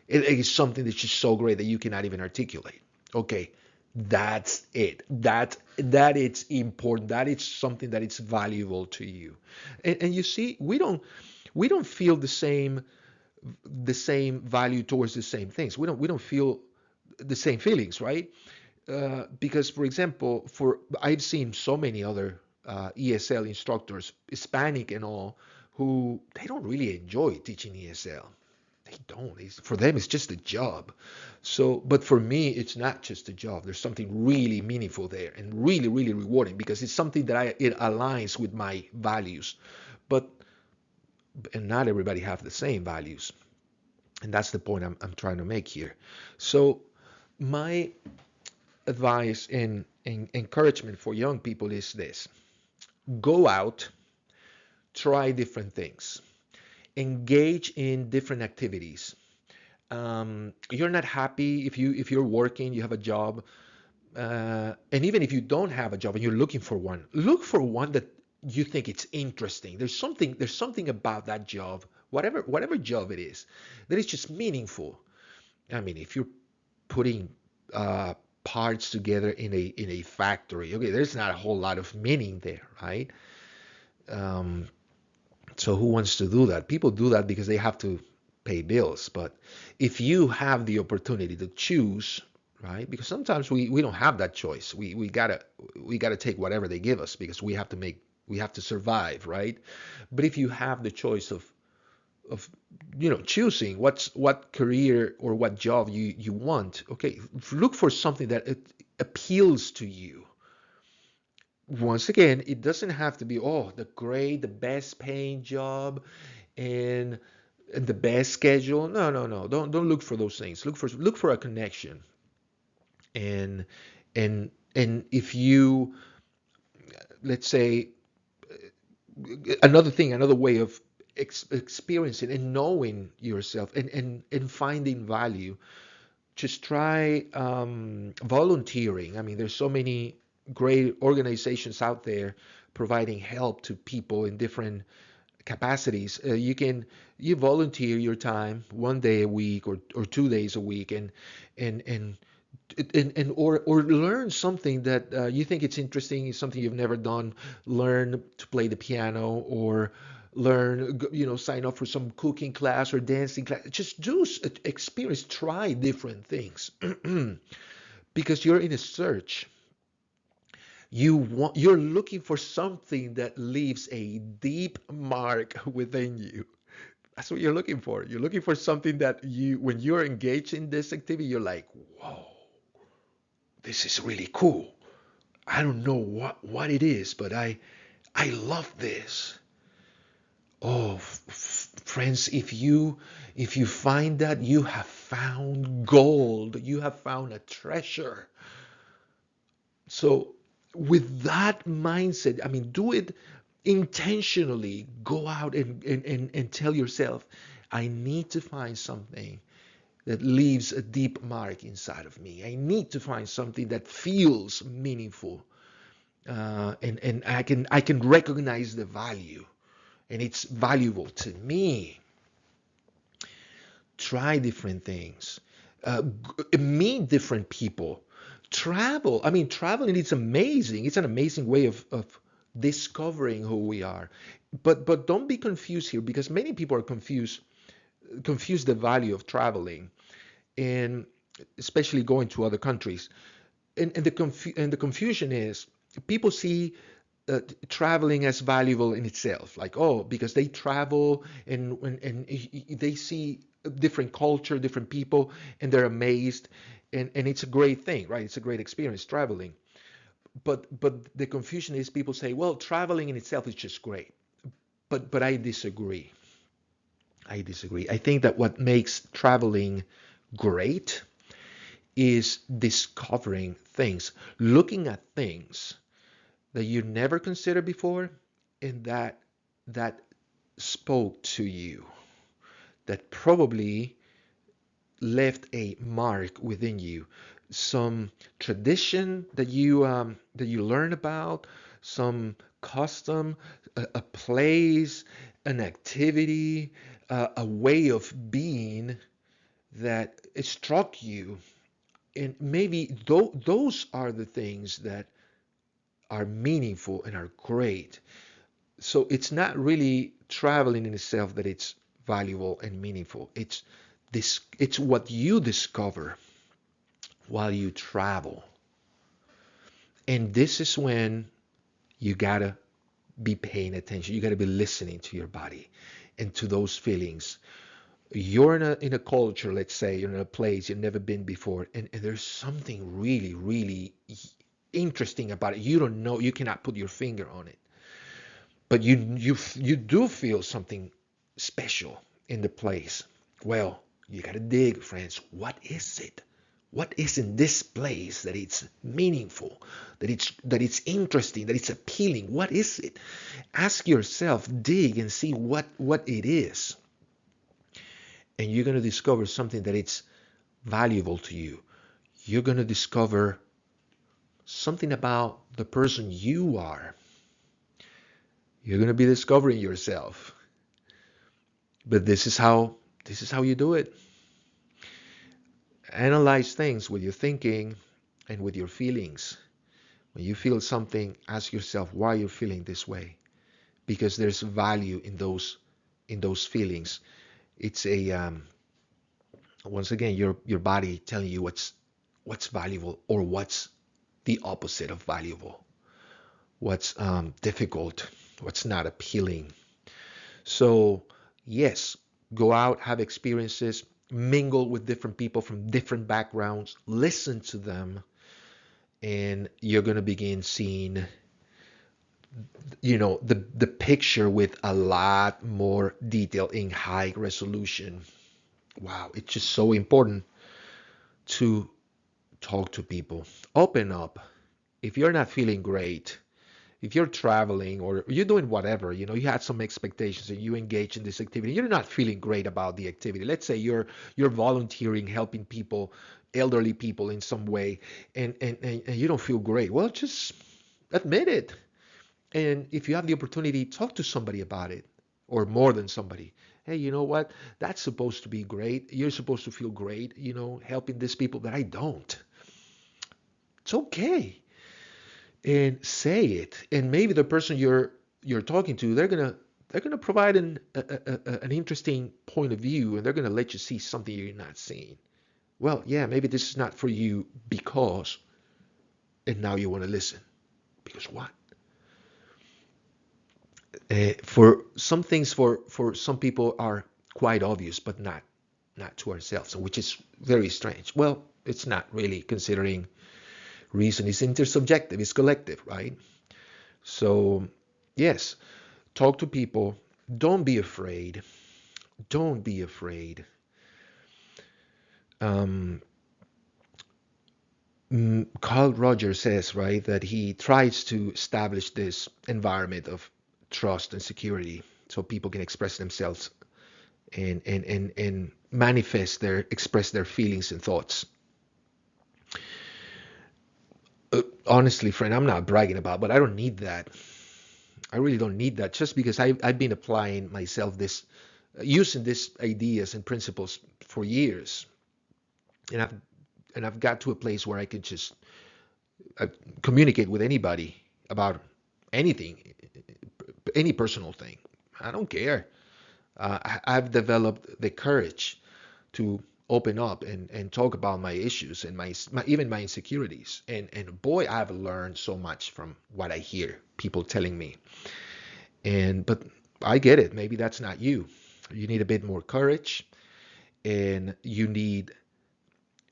it is something that's just so great that you cannot even articulate. Okay, that's it. That it's important. That it's something that it's valuable to you. And you see, we don't feel the same value towards the same things. We don't feel the same feelings, right? Because, for example, for I've seen so many other ESL instructors, Hispanic and all, who they don't really enjoy teaching ESL. They don't. For them, it's just a job. So, but for me, it's not just a job. There's something really meaningful there and really, really rewarding because it's something that it aligns with my values. But and not everybody have the same values, and that's the point I'm trying to make here. So, my advice and encouragement for young people is this: go out, try different things, engage in different activities. You're not happy if you're working, you have a job, and even if you don't have a job and you're looking for one, look for one that you think it's interesting. There's something about that job, whatever job it is, that is just meaningful. I mean, if you're putting uh, parts together in a factory, okay, there's not a whole lot of meaning there, right? Um, so who wants to do that? People do that because they have to pay bills. But if you have the opportunity to choose, right? Because sometimes we don't have that choice. We gotta take whatever they give us because we have to survive, right? But if you have the choice of choosing what career or what job you want, okay, look for something that it appeals to you. Once again, it doesn't have to be the best paying job and the best schedule. No, no, no, don't look for those things. Look for a connection. And and and if you, let's say, another way of experiencing and knowing yourself and finding value, just try volunteering. I mean, there's so many great organizations out there providing help to people in different capacities. You volunteer your time 1 day a week or 2 days a week, or learn something that you think it's interesting, something you've never done. Learn to play the piano, or learn, sign up for some cooking class or dancing class. Just experience, try different things. Because you're in a search. You're looking for something that leaves a deep mark within you. That's what you're looking for. You're looking for something that when you're engaged in this activity, you're like, whoa, this is really cool. I don't know what it is, but I love this. Oh, friends, if you find that, you have found gold. You have found a treasure. So with that mindset, I mean, do it intentionally. Go out and tell yourself, I need to find something that leaves a deep mark inside of me. I need to find something that feels meaningful, and I can recognize the value, and it's valuable to me. Try different things, meet different people, travel. I mean, traveling, it's amazing. It's an amazing way of discovering who we are. But don't be confused here, because many people are confuse the value of traveling, and especially going to other countries. And the confusion is, people see traveling as valuable in itself, like, oh, because they travel and they see different culture, different people, and they're amazed, and it's a great thing, right? It's a great experience traveling. But the confusion is, people say, well, traveling in itself is just great. But I disagree. I disagree. I think that what makes traveling great is discovering things, looking at things that you never considered before, and that spoke to you, that probably left a mark within you. Some tradition that you learn about, some custom, a place, an activity, a way of being that it struck you. And maybe those are the things that are meaningful and are great. So it's not really traveling in itself that it's valuable and meaningful. It's what you discover while you travel. And this is when you gotta be paying attention. You gotta be listening to your body and to those feelings. You're in a culture, let's say you're in a place you've never been before, and there's something really, really interesting about it. You don't know, you cannot put your finger on it, but you do feel something special in the place. Well, you gotta dig, friends. What is it? What is in this place that it's meaningful, that it's interesting, that it's appealing? What is it? Ask yourself, dig and see what it is, and you're gonna discover something that it's valuable to you. You're gonna discover something about the person you are. You're gonna be discovering yourself. But this is how you do it. Analyze things with your thinking and with your feelings. When you feel something, ask yourself why you're feeling this way, because there's value in those feelings. It's a once again, your body telling you what's valuable, or what's the opposite of valuable, what's difficult, what's not appealing. So yes, go out, have experiences, mingle with different people from different backgrounds, listen to them, and you're going to begin seeing, the picture with a lot more detail in high resolution. Wow, it's just so important to talk to people. Open up. If you're not feeling great, if you're traveling or you're doing whatever, you had some expectations and you engage in this activity, you're not feeling great about the activity. Let's say you're volunteering, helping people, elderly people in some way, and you don't feel great. Well, just admit it. And if you have the opportunity, talk to somebody about it, or more than somebody. Hey, you know what? That's supposed to be great. You're supposed to feel great, helping these people, but I don't. It's okay. And say it. And maybe the person you're talking to, they're going to provide an interesting point of view, and they're going to let you see something you're not seeing. Well, yeah, maybe this is not for you because, and now you want to listen. Because what? For some things, for some people are quite obvious, but not to ourselves, which is very strange. Well, it's not really, considering reason is intersubjective, it's collective, right? So, yes, talk to people. Don't be afraid. Don't be afraid. Um, Carl Rogers says, right, that he tries to establish this environment of trust and security so people can express themselves and express their feelings and thoughts. Honestly, friend, I'm not bragging about, but I don't need that. I really don't need that, just because I've been applying myself this, using these ideas and principles for years, and I've got to a place where I can just uh, communicate with anybody about anything, any personal thing. I don't care. I've developed the courage to open up and talk about my issues and even my insecurities. And boy, I've learned so much from what I hear people telling me. But I get it. Maybe that's not you. You need a bit more courage, and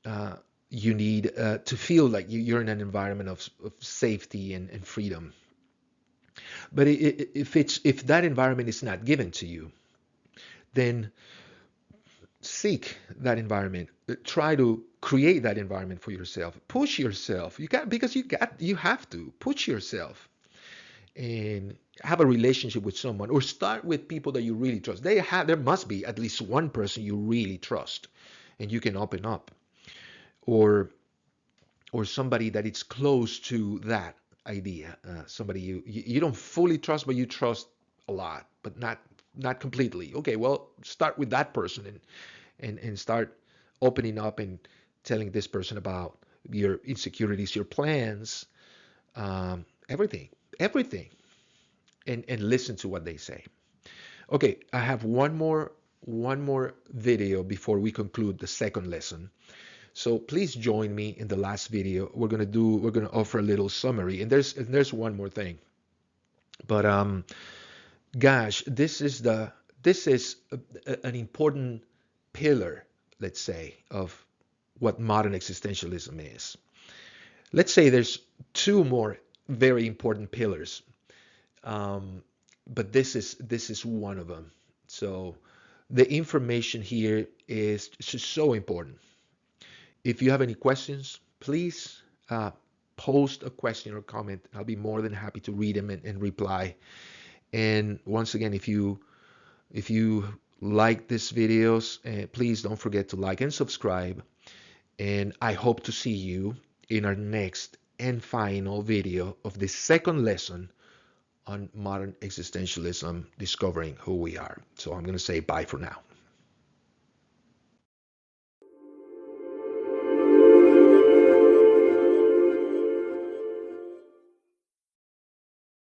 uh, you need to feel like you're in an environment of safety and freedom. But if that environment is not given to you, then seek that environment. Try to create that environment for yourself. Push yourself. You have to push yourself and have a relationship with someone, or start with people that you really trust. There must be at least one person you really trust and you can open up, or somebody that is close to that idea. Somebody you don't fully trust, but you trust a lot, but not completely. Okay, well, start with that person and start opening up and telling this person about your insecurities, your plans, everything, everything, and listen to what they say. Okay, I have one more video before we conclude the second lesson. So please join me in the last video. We're gonna offer a little summary, and there's one more thing. But gosh, this is an important pillar, let's say, of what modern existentialism is. Let's say there's two more very important pillars, um, but this is one of them. So the information here is just so important. If you have any questions, please post a question or comment. I'll be more than happy to read them and reply. And once again, if you like these videos, please don't forget to like and subscribe. And I hope to see you in our next and final video of the second lesson on modern existentialism, discovering who we are. So I'm going to say bye for now.